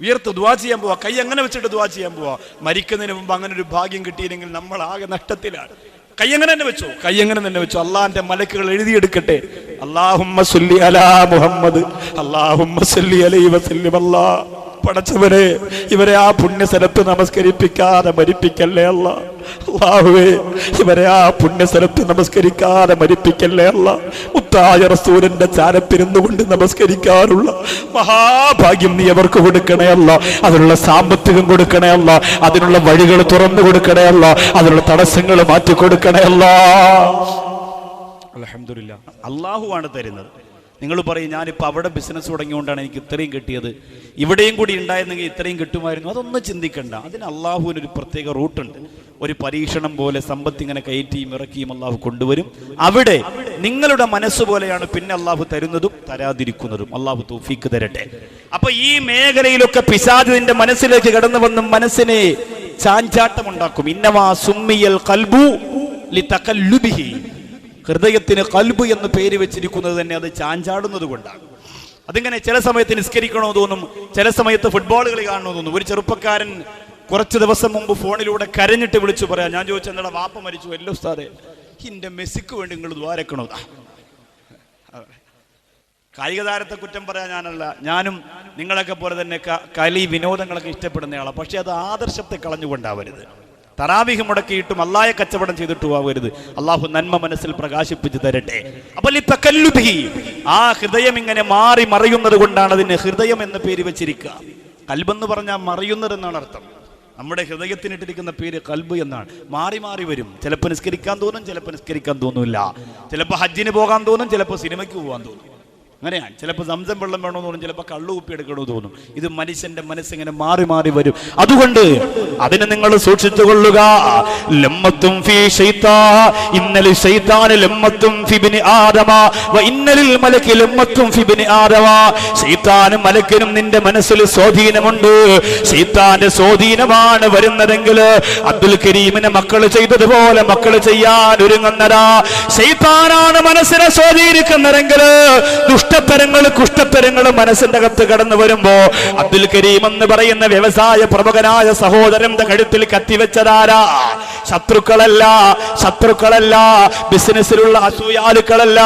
ഉയർത്ത് ദുആ ചെയ്യാൻ പോവാ. കൈ അങ്ങനെ വെച്ചിട്ട് ദുആ ചെയ്യാൻ പോവാ. മരിക്കുന്നതിന് മുമ്പ് അങ്ങനെ ഒരു ഭാഗ്യം കിട്ടിയില്ലെങ്കിൽ നമ്മൾ ആകെ നഷ്ടത്തിലാണ്. കൈ അങ്ങനെ തന്നെ വെച്ചോ, കൈ അങ്ങനെ തന്നെ വെച്ചോ. അള്ളാന്റെ മലക്കുകൾ എഴുതിയെടുക്കട്ടെ. അല്ലാഹുമ്മ സ്വല്ലി അലാ മുഹമ്മദ്, അല്ലാഹുമ്മ സ്വല്ലി അലൈഹി വസല്ലം. അല്ലാഹ് പടച്ചവരെ ഇവരെ ആ പുണ്യസ്ഥലത്ത് നമസ്കരിപ്പിക്കാതെ മരിപ്പിക്കല്ലേ അല്ലാ. അല്ലാഹുവേ ഇവരെ ആ പുണ്യസ്ഥലത്ത് നമസ്കരിക്കാതെ മരിപ്പിക്കല്ലേ അല്ലാ. മുത്തായ റസൂലിന്റെ ചാരത്തിരുന്നുകൊണ്ട് നമസ്കരിക്കാനുള്ള മഹാഭാഗ്യം നീ അവർക്ക് കൊടുക്കണേ അല്ലാ. അതിനുള്ള സാമ്പത്തികം കൊടുക്കണേ അല്ലാ. അതിനുള്ള വഴികൾ തുറന്നു കൊടുക്കണേ അല്ലാ. അതിനുള്ള തടസ്സങ്ങൾ മാറ്റി കൊടുക്കണേ അല്ലാ. അൽഹംദുലില്ലാ, അല്ലാഹുവാണ് തരുന്നത്. നിങ്ങൾ പറയും ഞാനിപ്പോൾ അവിടെ ബിസിനസ് തുടങ്ങിയോണ്ടാണ് എനിക്ക് ഇത്രയും കിട്ടിയത്, ഇവിടെയും കൂടി ഉണ്ടായിരുന്നെങ്കിൽ ഇത്രയും കിട്ടുമായിരുന്നു. അതൊന്നും ചിന്തിക്കണ്ട. അതിന് അള്ളാഹുവിനൊരു പ്രത്യേക റൂട്ടുണ്ട്. ഒരു പരീക്ഷണം പോലെ സമ്പത്ത് ഇങ്ങനെ കയറ്റിയും ഇറക്കിയും അള്ളാഹു കൊണ്ടുവരും. അവിടെ നിങ്ങളുടെ മനസ്സ് പോലെയാണ് പിന്നെ അള്ളാഹു തരുന്നതും തരാതിരിക്കുന്നതും. അള്ളാഹു തൗഫീക്ക് തരട്ടെ. അപ്പൊ ഈ മേഖലയിലൊക്കെ പിശാച് നിന്റെ മനസ്സിലേക്ക് കടന്നു വന്ന് മനസ്സിനെ ചാഞ്ചാട്ടമുണ്ടാക്കും. ഇന്നമാ സുമ്മിയൽ ഖൽബു ലിതഖല്ലുബിഹി. ഹൃദയത്തിന് ഖൽബ് എന്ന് പേര് വെച്ചിരിക്കുന്നത് തന്നെ അത് ചാഞ്ചാടുന്നത് കൊണ്ടാണ്. അതിങ്ങനെ ചില സമയത്ത് നിസ്കരിക്കണോ തോന്നും, ചില സമയത്ത് ഫുട്ബോൾ കളി കാണണോ തോന്നും. ഒരു ചെറുപ്പക്കാരൻ കുറച്ച് ദിവസം മുമ്പ് ഫോണിലൂടെ കരഞ്ഞിട്ട് വിളിച്ചു പറയാം. ഞാൻ ചോദിച്ചു, എന്താ വാപ്പ മരിച്ചു? എല്ലോ ഉസ്താദേ, എൻ്റെ മെസ്സിക്ക് വേണ്ടി നിങ്ങൾ ദ്വാരക്കണോ? കായിക താരത്തെ കുറ്റം പറയാൻ ഞാനല്ല, ഞാനും നിങ്ങളൊക്കെ പോലെ തന്നെ കളി വിനോദങ്ങളൊക്കെ ഇഷ്ടപ്പെടുന്നയാളാണ്. പക്ഷെ അത് ആദർശത്തെ കളഞ്ഞുകൊണ്ടാവരുത്. തറാവിഹ് മുടക്കിയിട്ടും അള്ളാഹയെ കച്ചവടം ചെയ്തിട്ടും ആവരുത്. അള്ളാഹു നന്മ മനസ്സിൽ പ്രകാശിപ്പിച്ചു തരട്ടെ. അപ്പോൾ ഈ തകല്ലുബി, ആ ഹൃദയം ഇങ്ങനെ മാറി മറയുന്നത് കൊണ്ടാണ് അതിന് ഹൃദയം എന്ന പേര് വെച്ചിരിക്കുക. കൽബെന്ന് പറഞ്ഞാൽ മറയുന്നത് എന്നാണ് അർത്ഥം. നമ്മുടെ ഹൃദയത്തിനിട്ടിരിക്കുന്ന പേര് കൽബ് എന്നാണ്. മാറി മാറി വരും. ചിലപ്പോൾ നിസ്കരിക്കാൻ തോന്നും, ചിലപ്പോൾ നിസ്കരിക്കാൻ തോന്നില്ല. ചിലപ്പോൾ ഹജ്ജിന് പോകാൻ തോന്നും, ചിലപ്പോൾ സിനിമയ്ക്ക് പോകാൻ തോന്നും. അങ്ങനെയാണ്. ചിലപ്പോൾ സംസം വെള്ളം വേണമെന്ന് തോന്നും, ചിലപ്പോൾ കള്ളു കുപ്പി എടുക്കണമെന്ന് തോന്നും. ഇത് മനുഷ്യന്റെ മനസ്സിങ്ങനെ മാറി മാറി വരും. അതുകൊണ്ട് അതിനെ നിങ്ങൾ സൂക്ഷിച്ചു കൊള്ളുക. ലമ്മത്തും ഫീ ശൈത്താൻ, ഇന്നലിൽ ശൈത്താന് ലമ്മത്തും ഫി ഇബ്നി ആദമ വ ഇന്നലിൽ മലകി ലമ്മത്തും ഫി ഇബ്നി ആദമ. ശൈത്താനും മലക്കിനും നിന്റെ മനസ്സിൽ സ്വാധീനമുണ്ട്. ശൈത്താന്റെ സ്വാധീനമാണ് വരുന്നതെങ്കിൽ അബ്ദുൽ കരീമിനെ മക്കൾ ചെയ്തതുപോലെ മക്കൾ ചെയ്യാൻ ഒരുങ്ങുന്നതാ. ശൈത്താനാണ് മനസ്സിനെ സ്വാധീനിക്കുന്നതെങ്കിൽ കുഷ്ടത്തരങ്ങൾ മനസ്സിന്റെ അകത്ത് കടന്നു വരുമ്പോ അബ്ദുൽ കരീം എന്ന് പറയുന്ന വ്യവസായ പ്രമുഖനായ സഹോദരന്റെ കഴുത്തിൽ കത്തിവെച്ചതാരാ? ശത്രുക്കളല്ല, ബിസിനസ്സിലുള്ള അസൂയാലുക്കളല്ല.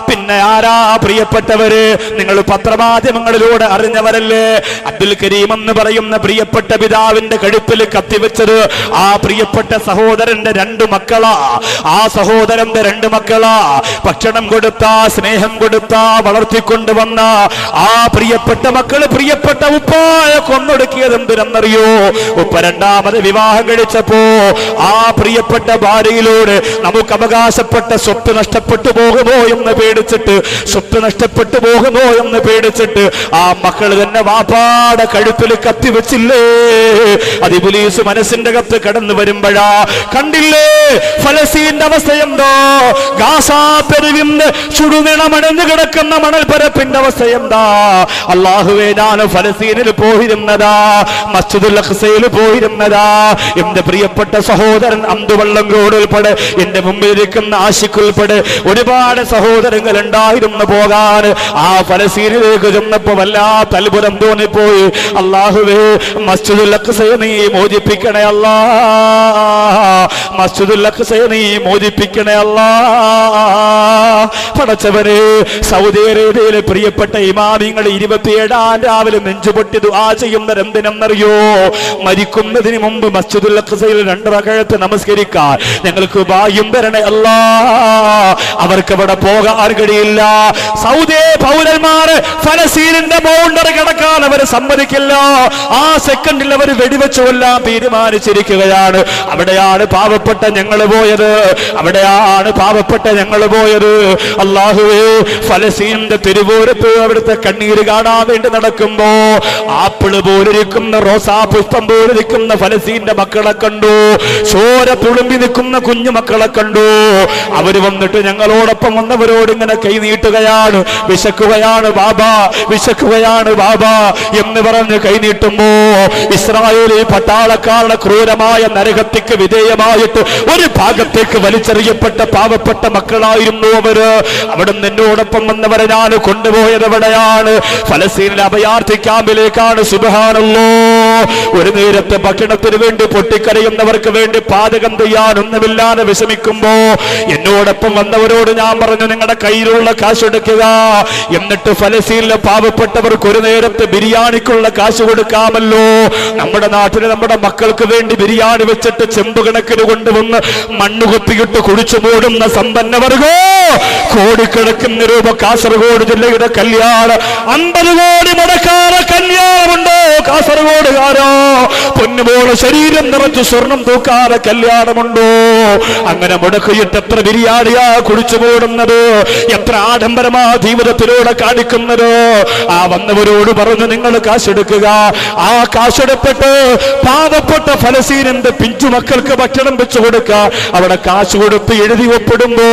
പിന്നെ ആരാ? പ്രിയപ്പെട്ടവര്, നിങ്ങൾ പത്രമാധ്യമങ്ങളിലൂടെ അറിഞ്ഞവരല്ലേ? അബ്ദുൽ കരീം എന്ന് പറയുന്ന പ്രിയപ്പെട്ട പിതാവിന്റെ കഴുത്തിൽ കത്തിവെച്ചത് ആ പ്രിയപ്പെട്ട സഹോദരന്റെ 2 മക്കളാ. ആ സഹോദരന്റെ 2 മക്കളാ. ഭക്ഷണം കൊടുത്താ, സ്നേഹം കൊടുത്താ, വളർത്തിക്കൊണ്ടുവന്ന ആ പ്രിയപ്പെട്ട മക്കള് പ്രിയപ്പെട്ട ഉപ്പായെ കൊന്നൊടുക്കിയത് എന്തിനെന്നറിയോ? ഉപ്പ 2ാമത് വിവാഹം കഴിച്ചപ്പോ ആ പ്രിയപ്പെട്ട ഭാര്യയിലൂടെ നമുക്ക് അവകാശപ്പെട്ട സ്വത്ത് നഷ്ടപ്പെട്ടു പോകുമോ എന്ന് പേടിച്ചിട്ട് ആ മക്കൾ തന്നെ വാപ്പാടെ കഴുത്തിൽ കത്തിവെച്ചില്ലേ? അത് ഇബ്ലീസ് മനസ്സിന്റെ അകത്ത് കടന്നു വരുമ്പോഴാ. കണ്ടില്ലേ ഫലസ്തീന്റെ അവസ്ഥയെന്തോ? ഗാസാ പെരുവിന്റെ ചുടുനിണമണഞ്ഞു കിടക്കുന്ന മണൽപ്പരപ്പിന്റെ അവസ്ഥ എന്താ? അല്ലാഹുവേ, ഞാൻ ഫലസ്തീനിൽ പോയിരുന്നതാ, മസ്ജിദുൽ അഖ്സയിൽ പോയിരുന്നതാ. എന്റെ പ്രിയപ്പെട്ട സഹോദരൻ അന്തുവള്ളം റോഡ് ഉൾപ്പെടെ എന്റെ മുമ്പിലിരിക്കുന്ന ആശിഖ് ഉൾപ്പെടെ ഒരുപാട് സഹോദരങ്ങൾ ഉണ്ടായിരുന്നു പോകാൻ. ആ ഫലസ്തീനിലേക്ക് ചെന്നപ്പോ വല്ലാത്ത അത്ഭുതം തോന്നിപ്പോയി. അല്ലാഹുവേ, മസ്ജിദുൽ അഖ്സയെ നീ മോചിപ്പിക്കണേ അല്ലാ, മസ്ജിദുൽ അഖ്സയെ നീ മോചിപ്പിക്കണേ അല്ലാ. പടച്ചവനെ, സൗദി അറേബ്യയിലെ പ്രിയപ്പെട്ട ഇമാമിങ്ങൾ 27-ാം രാവിലെ നെഞ്ചുപൊട്ടി ദുആ ചെയ്യുന്നത് എന്തിനെന്നറിയോ? മരിക്കുന്നതിന് മുമ്പ് മസ്ജിദുൽ അഖ്സയിൽ 2 റകഅത്ത് നമസ്കരിക്കാൻ ഞങ്ങൾക്ക് ഭാഗ്യം തരണേ അല്ലാ. അവർക്ക് അവിടെ പോകാൻ കഴിയില്ല. സൗദി പൗരന്മാർ ഫലസ്തീനിന്റെ ബൗണ്ടറി കടക്കാൻ അവർ സമ്മതിക്കില്ല. ആ സെക്കൻഡിൽ അവർ വെടിവെച്ചു കൊല്ലാൻ തീരുമാനിച്ചിരിക്കുകയാണ്. അവിടെയാണ് പാവപ്പെട്ട ഞങ്ങൾ പോയത്. അല്ലാഹുവേ, ഫലസ്തീനിന്റെ തിരുവോരത്ത് അവിടുത്തെ കണ്ണീര് കാണാൻ വേണ്ടി നടക്കുമ്പോ ആപ്പിള് പോലിരിക്കുന്ന, റോസാ പുഷ്പം പോലിരിക്കുന്ന ഫലസ്തീന്റെ മക്കളെ കണ്ടു. ചോര തുളുമ്പി നിൽക്കുന്ന കുഞ്ഞു മക്കളെ കണ്ടു. അവര് വന്നിട്ട് ഞങ്ങളോടൊപ്പം വന്നവരോട് ഇങ്ങനെ കൈ നീട്ടുകയാണ്. വിശക്കുകയാണ് ബാബാ എന്ന് പറഞ്ഞ് കൈ നീട്ടുമ്പോ ഇസ്രായേലി പട്ടാളക്കാരുടെ ക്രൂരമായ നരഹത്യക്ക് വിധേയമായിട്ട് ഒരു ഭാഗത്തേക്ക് വലിച്ചെറിയപ്പെട്ട പാവപ്പെട്ട മക്കളായിരുന്നു അവര്. അവിടെ എന്നോടൊപ്പം വന്നവരെ ഞാൻ കൊണ്ടുപോയത് എവിടെയാണ്? ഫലസ്തീനിലെ അഭയാർത്ഥി ക്യാമ്പിലേക്കാണ്. സുബ്ഹാനല്ലാഹ്. ഒരു നേരത്തെ ഭക്ഷണത്തിന് വേണ്ടി പൊട്ടിക്കരയുന്നവർക്ക് വേണ്ടി പാചകം ചെയ്യാനൊന്നുമില്ലാതെ വിഷമിക്കുമ്പോ എന്നോടൊപ്പം വന്നവരോട് ഞാൻ പറഞ്ഞു, നിങ്ങളുടെ കയ്യിലുള്ള കാശ് എടുക്കുക, എന്നിട്ട് ഫലസ്തീനിലെ പാവപ്പെട്ടവർക്ക് ഒരു നേരത്തെ ബിരിയാണിക്കുള്ള കാശ് കൊടുക്കാമല്ലോ. നമ്മുടെ നാട്ടിൽ നമ്മുടെ മക്കൾക്ക് വേണ്ടി ബിരിയാണി വെച്ചിട്ട് ചെമ്പുകണക്കിന് കൊണ്ടുവന്ന് മണ്ണുകൊത്തിയിട്ട് കുടിച്ചു മൂടുന്ന സമ്പന്നവർഗോ കോടിക്കണക്കിന് രൂപ കാസർഗോഡ് ജില്ലയുടെ കല്യാണം 50 കോടി മുടക്കാതെ കല്യാണമുണ്ടോ കാസർഗോഡുകാരോ? പൊന്നുപോലെ ശരീരം നിറച്ച് സ്വർണം തൂക്കാതെ കല്യാണമുണ്ടോ? അങ്ങനെ മുടക്കിയിട്ട് എത്ര ബിരിയാണിയാ കുടിച്ചു മൂടുന്നത്, എത്ര ആഡംബരമാ ജീവിതത്തിലൂടെ കാണിക്കുന്നത്. ആ വന്നവരോട് പറഞ്ഞു, നിങ്ങൾ കാശെടുക്കുക. ആ കാശെടുത്തിട്ട് പാവപ്പെട്ട ഫലസ്തീനിന്റെ പിഞ്ചുമക്കൾക്ക് ഭക്ഷണം വെച്ചു കൊടുക്കുക. അവിടെ കാശ് കൊടുത്ത് എഴുതി ഒപ്പിടുമ്പോ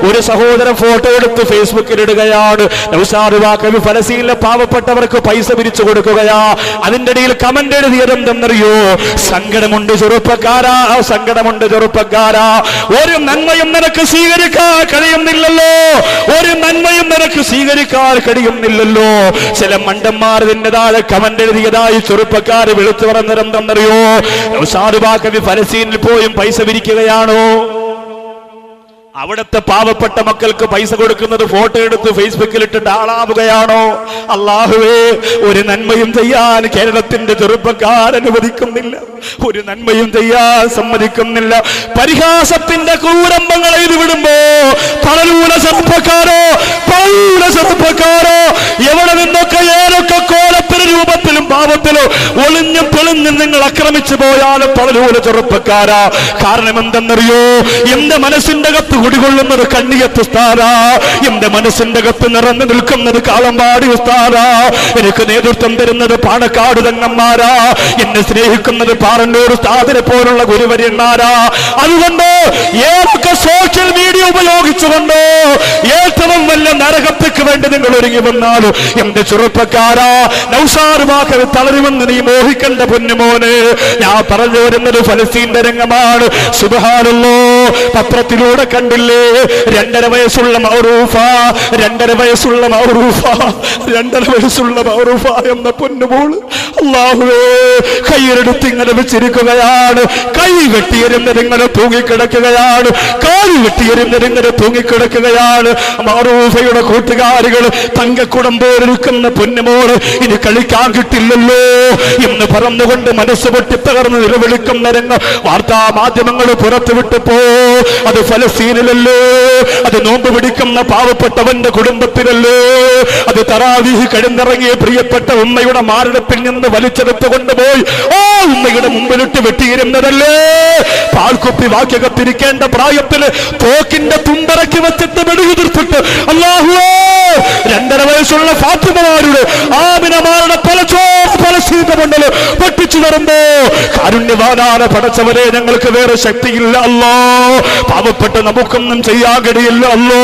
ഒരു സഹോദരൻ ഫോട്ടോ എടുത്ത് ഫേസ്ബുക്കിൽ ഇടുകയാണ്. നൗസാദ് വാക്കബി ഫലസ്തീനിലെ പാവപ്പെട്ടവർക്ക് പൈസ പിരിച്ചു കൊടുക്കുകയാ. അതിന്റെ ഇടയിൽ കമന്റ് കമന്റ് എഴുതിയതെന്തെന്നറിയോ? സങ്കടമുണ്ട് ചെറുപ്പക്കാരാ, സങ്കടമുണ്ട് ചെറുപ്പക്കാരാ, ഒരു നന്മയും നിനക്ക് സ്വീകരിക്കാൻ കഴിയുന്നില്ലല്ലോ, ഒരു നന്മയും നിനക്ക് സ്വീകരിക്കാൻ കഴിയുന്നില്ലല്ലോ. ചില മണ്ടന്മാർ ഇതിന്റെ താഴെ കമന്റ് എഴുതിയതായി ചെറുപ്പക്കാര് വിളിച്ചു പറഞ്ഞതെന്തെന്നറിയോ? ഷാറുബാക്കവി ഫലസ്തീനിൽ പോയും പൈസ പിരിക്കുകയാണോ? അവിടുത്തെ പാവപ്പെട്ട മക്കൾക്ക് പൈസ കൊടുക്കുന്നത് ഫോട്ടോ എടുത്ത് ഫേസ്ബുക്കിൽ ഇട്ടിട്ട് ആളാവുകയാണോ? അല്ലാഹുവേ, ഒരു നന്മയും ചെയ്യാൻ കേരളത്തിന്റെ ചെറുപ്പക്കാർ അനുവദിക്കുന്നില്ല, ഒരു നന്മയും ചെയ്യാൻ സമ്മതിക്കുന്നില്ല. പരിഹാസത്തിന്റെ കൂരമ്പങ്ങൾ എഴുതി വിടുമ്പോ തളരൂല ചെറുപ്പക്കാരോ, പൗര ചെറുപ്പക്കാരോ, എവിടെ നിന്നൊക്കെ ഏതൊക്കെ കോലത്തിന് രൂപത്തിലും ഭാവത്തിലോ ഒളിഞ്ഞും തെളിഞ്ഞും നിങ്ങൾ ആക്രമിച്ചു പോയാലും തളരൂല ചെറുപ്പക്കാരാ. കാരണം എന്തെന്നറിയോ? എന്റെ മനസ്സിന്റെ കത്ത് കുടികൊള്ളുന്നത് കണ്ണിയത്ത് ഉസ്താദാ, എന്റെ മനസ്സിന്റെ കത്ത് നിറഞ്ഞു നിൽക്കുന്നത് കാളമ്പാടി ഉസ്താദാ, എനിക്ക് നേതൃത്വം തരുന്നത് പാണക്കാട് തങ്ങന്മാരാ, എന്നെ സ്നേഹിക്കുന്നത് പാറന്നൂർ ഉസ്താദിനെ പോലുള്ള ഗുരുവര്യന്മാരാ. അതുകൊണ്ട് ഏതൊക്കെ സോഷ്യൽ മീഡിയ ഉപയോഗിച്ചുകൊണ്ടോ ഏറ്റവും വലിയ നരകത്തേക്ക് വേണ്ടി നിങ്ങൾ ഒരുങ്ങി വന്നാലും എന്റെ ചെറുപ്പക്കാരാ, നൗഷാറുമാക്കവി തളരുമെന്ന് നീ മോഹിക്കണ്ട പൊന്നുമോന്. ഞാൻ പറഞ്ഞു വരുന്നത് ഫലസ്തീന്റെ രംഗമാണ്. സുബ്ഹാനല്ലാഹ്, പത്രത്തിലൂടെ കണ്ടില്ലേ? 2.5 വയസ്സുള്ള മൗറൂഫ, 2.5 വയസ്സുള്ള മൗറൂഫ, 2.5 വയസ്സുള്ള മൗറൂഫ എന്ന പൊന്നുമോള് അല്ലാഹുവേ കയ്യിലെടുത്ത് ഇങ്ങനെ വെച്ചിരിക്കുകയാണ്. കൈ വെട്ടിയെരുന്നത് ഇങ്ങനെ തൂങ്ങിക്കിടക്കുകയാണ്, കാല് വെട്ടിയെരുന്നത് ഇങ്ങനെ തൂങ്ങിക്കിടക്കുകയാണ്. മൗറൂഫയുടെ കൂട്ടുകാരികൾ തങ്കക്കുടം പോലിരിക്കുന്ന പൊന്നുമോള് ഇനി കളിക്കാൻ കിട്ടില്ലല്ലോ എന്ന് പറഞ്ഞുകൊണ്ട് മനസ്സ് പൊട്ടി തകർന്ന് നിലവിളിക്കുന്ന രംഗം വാർത്താ മാധ്യമങ്ങൾ പുറത്തുവിട്ടപ്പോ അത് ഫലസ്തീനിലല്ലോ, അത് നോമ്പ് പിടിക്കുന്ന പാവപ്പെട്ടവന്റെ കുടുംബത്തിലല്ലോ, അത് തറാവീഹ് കഴിഞ്ഞിറങ്ങിയ പ്രിയപ്പെട്ട ഉമ്മയുടെ മാരടപ്പിൽ നിന്ന് വലിച്ചെടുത്ത് കൊണ്ടുപോയി ആ ഉമ്മയുടെ മുമ്പിലിട്ട് വെട്ടിയിരുന്നതല്ലേ. പാൽക്കുപ്പി വാക്യകത്തിരിക്കേണ്ട പ്രായത്തില് തോക്കിന്റെ തുമ്പറക്കി വെച്ചിട്ട് വെടിയുതിർത്തിട്ട് അല്ലാഹുവേ 2.5 വയസ്സുള്ള ഫാത്തിമമാരുടെ ആമിനമാരുടെ പല ശീതമണ്ഡല് പൊട്ടിച്ചു തരുമ്പോ കാരുണ്യവാനാണ് പടച്ചവരെ, ഞങ്ങൾക്ക് വേറെ ശക്തിയില്ല അല്ലോ, പാവപ്പെട്ട നമുക്കൊന്നും ചെയ്യാൻ കഴിയില്ല അല്ലോ.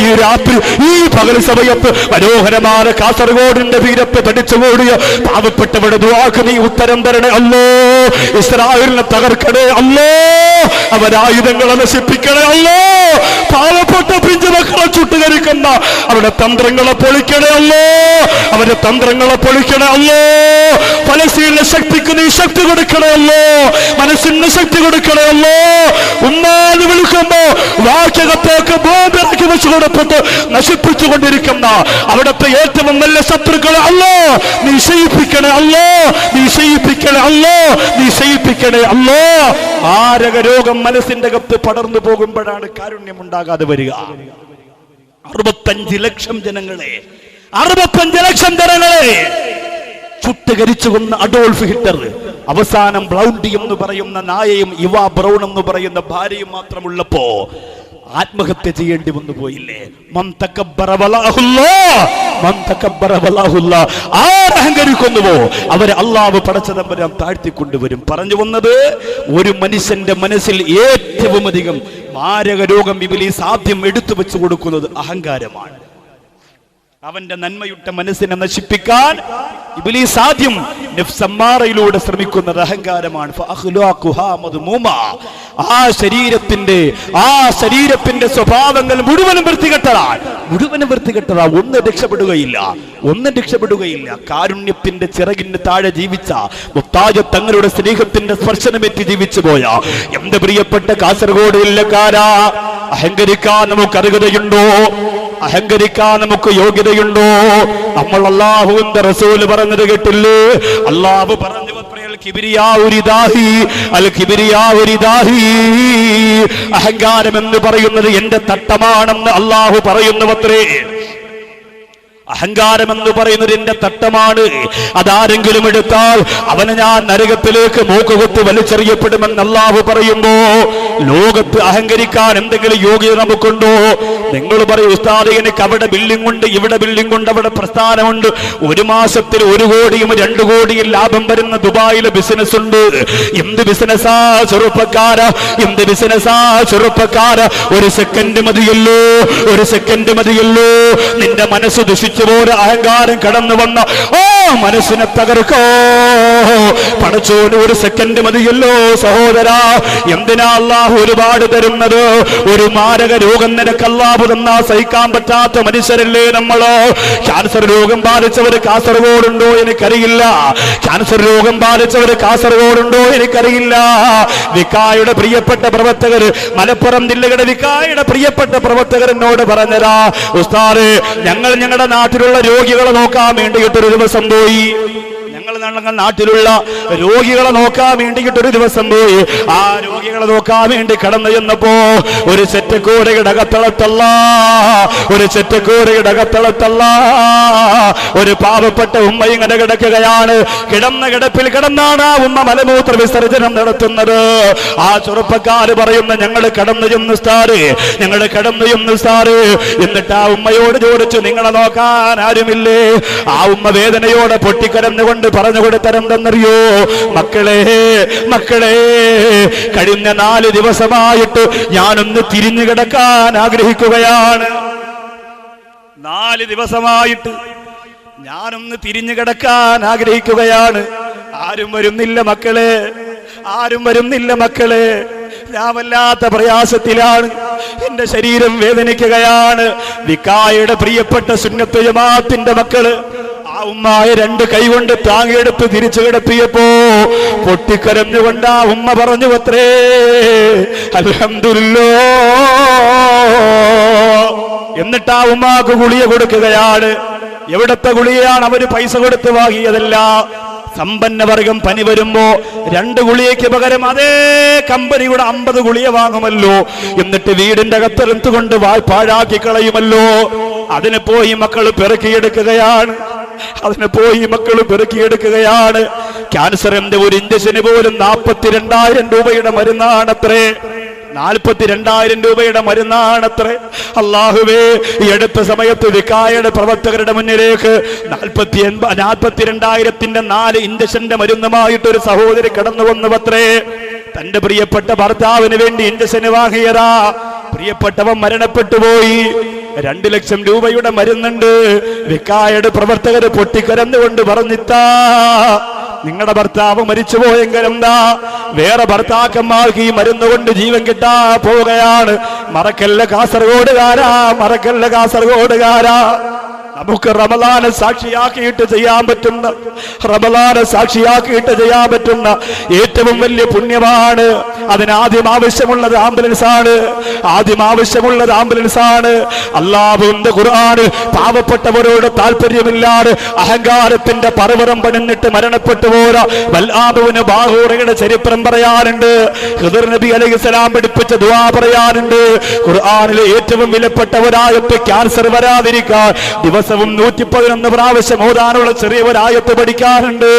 ഈ രാത്രി ഈ പകൽ സമയത്ത് മനോഹരമായ കാസർഗോഡിന്റെ വീരപ്പ് തടിച്ചുകൂടിയ പാവപ്പെട്ടവരുടെ ദുആക്ക് നീ ഉത്തരം തരണേ അല്ലോ. ഇസ്രായേലിനെ തകർക്കണേ അല്ലോ, അവരായുധങ്ങളെ നശിപ്പിക്കണേ അല്ലോ. പാവപ്പെട്ട പിഞ്ചുമക്കളെ ചുട്ടുകരിക്കുന്ന അവരുടെ തന്ത്രങ്ങളെ പൊളിക്കണേ അല്ലോ, അവരുടെ തന്ത്രങ്ങളെ പൊളിക്കണേ അല്ലോ. ഫലസ്തീനിലെ ശക്തിക്ക് നീ ശക്തി കൊടുക്കണേ അല്ലോ, മനസ്സിന് ശക്തി കൊടുക്കണേ അല്ലോ. ഉമ്മാന്ന് വിളിക്കുമ്പോ വാചകത്തേക്ക് ബോംബിറക്കി വെച്ചു കൊടുത്തിട്ട് നശിപ്പിച്ചുകൊണ്ടിരിക്കുന്ന അവിടുത്തെ ഏറ്റവും നല്ല ശത്രുക്കളെ അല്ലോ നീ ശയിപ്പിക്കണേ അല്ലോ, നീ ശയിപ്പിക്കണേ അല്ലോ, നീ ശയിപ്പിക്കണേ അല്ലോ. മാരക രോഗം മനസ്സിന്റെ കത്ത് പടർന്നു പോകുമ്പോഴാണ് കാരുണ്യം ഉണ്ടാകാതെ വരിക. 65 ലക്ഷം ജനങ്ങളെ, 65 ലക്ഷം ജനങ്ങളെ ചുട്ടുകരിച്ചു കൊന്ന അഡോൾഫ് ഹിറ്റ്ലർ അവസാനം ബ്ലൗണ്ടി എന്ന് പറയുന്ന നായയും ഇവാ ബ്രൗൺ എന്ന് പറയുന്ന ഭാര്യയും മാത്രമുള്ളപ്പോ ആത്മഹത്യ ചെയ്യേണ്ടി വന്നു പോയില്ലേ? ആരഹങ്കരിക്കുന്നുവോ അവരെ അള്ളാഹു പടച്ചതമ്പുരാൻ താഴ്ത്തിക്കൊണ്ടുവരും. പറഞ്ഞു വന്നത്, ഒരു മനുഷ്യന്റെ മനസ്സിൽ ഏറ്റവും അധികം മാരക രോഗം ഇബ്ലീസ് ആദ്യം എടുത്തു വെച്ചു കൊടുക്കുന്നത് അഹങ്കാരമാണ്. അവന്റെ നന്മയുട്ട മനസ്സിനെ നശിപ്പിക്കാൻ ഇബ്ലീസ് ആദ്യം നഫ്സമ്മാറയിലൂടെ ശ്രമിക്കുന്നത് അഹങ്കാരമാണ്. ആ ശരീരത്തിന്റെ സ്വഭാവങ്ങൾ മുഴുവനും വൃത്തികെട്ടതാ. ഒന്നും രക്ഷപ്പെടുകയില്ല. കാരുണ്യത്തിന്റെ ചിറകിന് താഴെ ജീവിച്ച മുത്താജ തങ്ങളുടെ സ്നേഹത്തിന്റെ സ്പർശനമേറ്റ് ജീവിച്ചു പോയ എന്റെ പ്രിയപ്പെട്ട കാസർഗോഡ് ജില്ലക്കാരാ, അഹങ്കരിക്കാൻ നമുക്ക് അർഹതയുണ്ടോ? അഹങ്കരിക്കാൻ നമുക്ക് യോഗ്യതയുണ്ടോ? നമ്മൾ അല്ലാഹുവിന്റെ റസൂൽ പറഞ്ഞത് കേട്ടില്ലേ? അല്ലാഹു പറഞ്ഞു, അഹങ്കാരം എന്ന് പറയുന്നത് എന്റെ തട്ടമാണെന്ന് അല്ലാഹു പറയുന്നുവത്രേ. അഹങ്കാരം എന്ന് പറയുന്നത് എന്റെ തട്ടമാണ്. അതാരെങ്കിലും എടുത്താൽ അവനെ ഞാൻ നരകത്തിലേക്ക് മൂക്കുകുത്തി വലിച്ചെറിയപ്പെടുമെന്ന് അല്ലാഹു പറയുമ്പോ ലോകത്ത് അഹങ്കരിക്കാൻ എന്തെങ്കിലും യോഗ്യത നമുക്കുണ്ടോ? നിങ്ങൾ പറയും, ഉസ്താദ് എനിക്ക് അവിടെ ബിൽഡിംഗ് ഉണ്ട്, ഇവിടെ ബിൽഡിംഗ് ഉണ്ട്, അവിടെ പ്രസ്ഥാനമുണ്ട്, 1 മാസത്തിൽ 1 കോടിയും 2 കോടിയും ലാഭം വരുന്ന ദുബായിലെ ബിസിനസ് ഉണ്ട്. എന്ത് ബിസിനസ്സാ ചെറുപ്പക്കാരാ, എന്ത് ബിസിനസ്സാ ചെറുപ്പക്കാരാ? ഒരു സെക്കൻഡ് മതിയല്ലോ നിന്റെ മനസ്സ് ദുഷിച്ചു പോലെ അഹങ്കാരം കടന്നു വന്ന മനസ്സിനെ തകർക്കോ. പടച്ചോന് ഒരു സെക്കൻഡ് മതിയല്ലോ സഹോദരാ. എന്തിനാ അല്ലാഹു ഒരുപാട് തരുന്നത്? ഒരു മാരക രോഗം നിനക്ക് അല്ലാഹു തന്നാ സഹിക്കാൻ പറ്റാത്ത മനുഷ്യരല്ലേ നമ്മളോ? ക്യാൻസർ രോഗം ബാധിച്ചവർ കാസർഗോഡുണ്ടോ എനിക്കറിയില്ല. ക്യാൻസർ രോഗം ബാധിച്ചവർ കാസർഗോഡുണ്ടോ എനിക്കറിയില്ല. വിക്കായുടെ പ്രിയപ്പെട്ട പ്രവർത്തകർ, മലപ്പുറം ജില്ലയുടെ വിക്കായുടെ പ്രിയപ്പെട്ട പ്രവർത്തകർ എന്നോട് പറഞ്ഞതാ, ഉസ്താദേ ഞങ്ങളുടെ നാട്ടിലുള്ള രോഗികളെ നോക്കാൻ വേണ്ടിയിട്ടൊരു ദിവസം പോയി. ഞങ്ങളുടെ നാട്ടിലുള്ള രോഗികളെ നോക്കാൻ വേണ്ടിയിട്ടൊരു ദിവസം പോയി. ആ രോഗികളെ നോക്കാൻ വേണ്ടി കടന്നു ചെന്നപ്പോ ഒരു ചെറ്റക്കൂരയുടെ അകത്തളത്തല്ല, ഒരു ചെറ്റക്കൂരയുടെ അകത്തളത്തല്ല ഒരു പാവപ്പെട്ട ഉമ്മ ഇങ്ങനെ കിടക്കുകയാണ്. കിടന്ന കിടപ്പിൽ കിടന്നാണ് ആ ഉമ്മ മലമൂത്ര വിസർജനം നടത്തുന്നത്. ആ ചെറുപ്പക്കാര് പറയുന്ന ഞങ്ങൾ കടന്നു ചെന്ന് സാറ്, ഞങ്ങൾ കടന്നു ചെന്ന് സാറ്. എന്നിട്ട് ആ ഉമ്മയോട് ചോദിച്ചു, നിങ്ങളെ നോക്കാൻ ആരുമില്ലേ? ആ ഉമ്മ വേദനയോടെ പൊട്ടിക്കരന്നുകൊണ്ട് പറഞ്ഞു കൊടുത്തരെന്തെന്നറിയോ? മക്കളെ മക്കളെ, കഴിഞ്ഞ 4 ദിവസമായിട്ട് ഞാനൊന്ന് തിരിഞ്ഞു കിടക്കാൻ ആഗ്രഹിക്കുകയാണ്. 4 ദിവസമായിട്ട് ഞാനൊന്ന് തിരിഞ്ഞു കിടക്കാൻ ആഗ്രഹിക്കുകയാണ്. ആരും വരുന്നില്ല മക്കളെ, ആരും വരുന്നില്ല മക്കളെ. ഞാൻ വല്ലാത്ത പ്രയാസത്തിലാണ്, എന്റെ ശരീരം വേദനിക്കുകയാണ്. വിക്കായുടെ പ്രിയപ്പെട്ട സുന്നത്ത് ജമാഅത്തിന്റെ മക്കള് ആ ഉമ്മായ 2 കൈകൊണ്ട് താങ്ങിയെടുത്ത് തിരിച്ചു കിടത്തിയപ്പോ പൊട്ടിക്കരഞ്ഞുകൊണ്ട് ആ ഉമ്മ പറഞ്ഞു അത്രേ, അൽഹംദുലില്ലാഹ്. എന്നിട്ട് ആ ഉമ്മാക്ക് ഗുളിക കൊടുക്കുകയാണ്. എവിടത്തെ ഗുളികയാണ്? അവര് പൈസ കൊടുത്ത് വാങ്ങിയതല്ല. സമ്പന്നവർഗം പനി വരുമ്പോ 2 ഗുളികയ്ക്ക് പകരം അതേ കമ്പനിയുടെ 50 ഗുളിക വാങ്ങുമല്ലോ. എന്നിട്ട് വീടിന്റെ അകത്തെടുത്തുകൊണ്ട് പാഴാക്കി കളയുമല്ലോ. അതിനെ പോയി മക്കൾ പെറുക്കിയെടുക്കുകയാണ്, അതിനെ പോയി മക്കൾ പെറുക്കിയെടുക്കുകയാണ്. ക്യാൻസറിന്റെ ഒരു ഇഞ്ചക്ഷന് പോലും 42,000 രൂപയുടെ മരുന്നാണത്രേ. 42,000 രൂപയുടെ മരുന്നാണത്രേ. അല്ലാഹുവേ, ഈ അടുത്ത സമയത്ത് വിക്കായുടെ പ്രവർത്തകരുടെ മുന്നിലേക്ക് 42,000ന്റെ 4 ഇഞ്ചക്ഷന്റെ മരുന്നുമായിട്ടൊരു സഹോദരി കടന്നു വന്നുവത്രേ. തന്റെ പ്രിയപ്പെട്ട ഭർത്താവിന് വേണ്ടി ഇഞ്ചക്ഷന് വാങ്ങിയതാ. പ്രിയപ്പെട്ടവൻ മരണപ്പെട്ടു പോയി. 2 ലക്ഷം രൂപയുടെ മരുന്നുണ്ട്. വിക്കായുടെ പ്രവർത്തകര് പൊട്ടിക്കരന്നുകൊണ്ട് പറഞ്ഞിത്താ, നിങ്ങളുടെ ഭർത്താവ് മരിച്ചുപോയെങ്കിൽ എന്താ? വേറെ ഭർത്താക്കന്മാർക്ക് ഈ മരുന്ന് കൊണ്ട് ജീവൻ കിട്ടാ പോവുകയാണ്. മറക്കല്ല കാസർഗോഡുകാരാ, മറക്കല്ല കാസർഗോഡുകാരാ. നമുക്ക് റമളാനെ സാക്ഷിയാക്കിയിട്ട് ചെയ്യാൻ പറ്റുന്ന, റമളാനെ സാക്ഷിയാക്കിയിട്ട് ചെയ്യാൻ പറ്റുന്ന ഏറ്റവും വലിയ പുണ്യമാണ്. അതിനാദ്യം ആവശ്യമുള്ളത് ആംബുലൻസ് ആണ്, ആദ്യം ആവശ്യമുള്ളത് ആംബുലൻസ് ആണ്. അല്ലാഹുവിന്റെ ഖുർആൻ പാവപ്പെട്ടവരോട് താല്പര്യമില്ലാതെ അഹങ്കാരത്തിന്റെ പർവ്വതം പണിഞ്ഞിട്ട് മരണപ്പെട്ടു പോരാ ബൽആബുവിന് ബാഹൂറയുടെ ചരിത്രം പറയാനുണ്ട്. ഖിദർ നബി അലൈഹിസ്സലാം പഠിപ്പിച്ച ദുആ പറയാനുണ്ട്. ഖുർആനിലെ ഏറ്റവും വിലപ്പെട്ടവരായത്ത് ക്യാൻസർ വരാതിരിക്കാൻ ദിവസവും 111 പ്രാവശ്യം ഓതാനുള്ള ചെറിയ ഒരായത്ത് പഠിക്കാറുണ്ട്.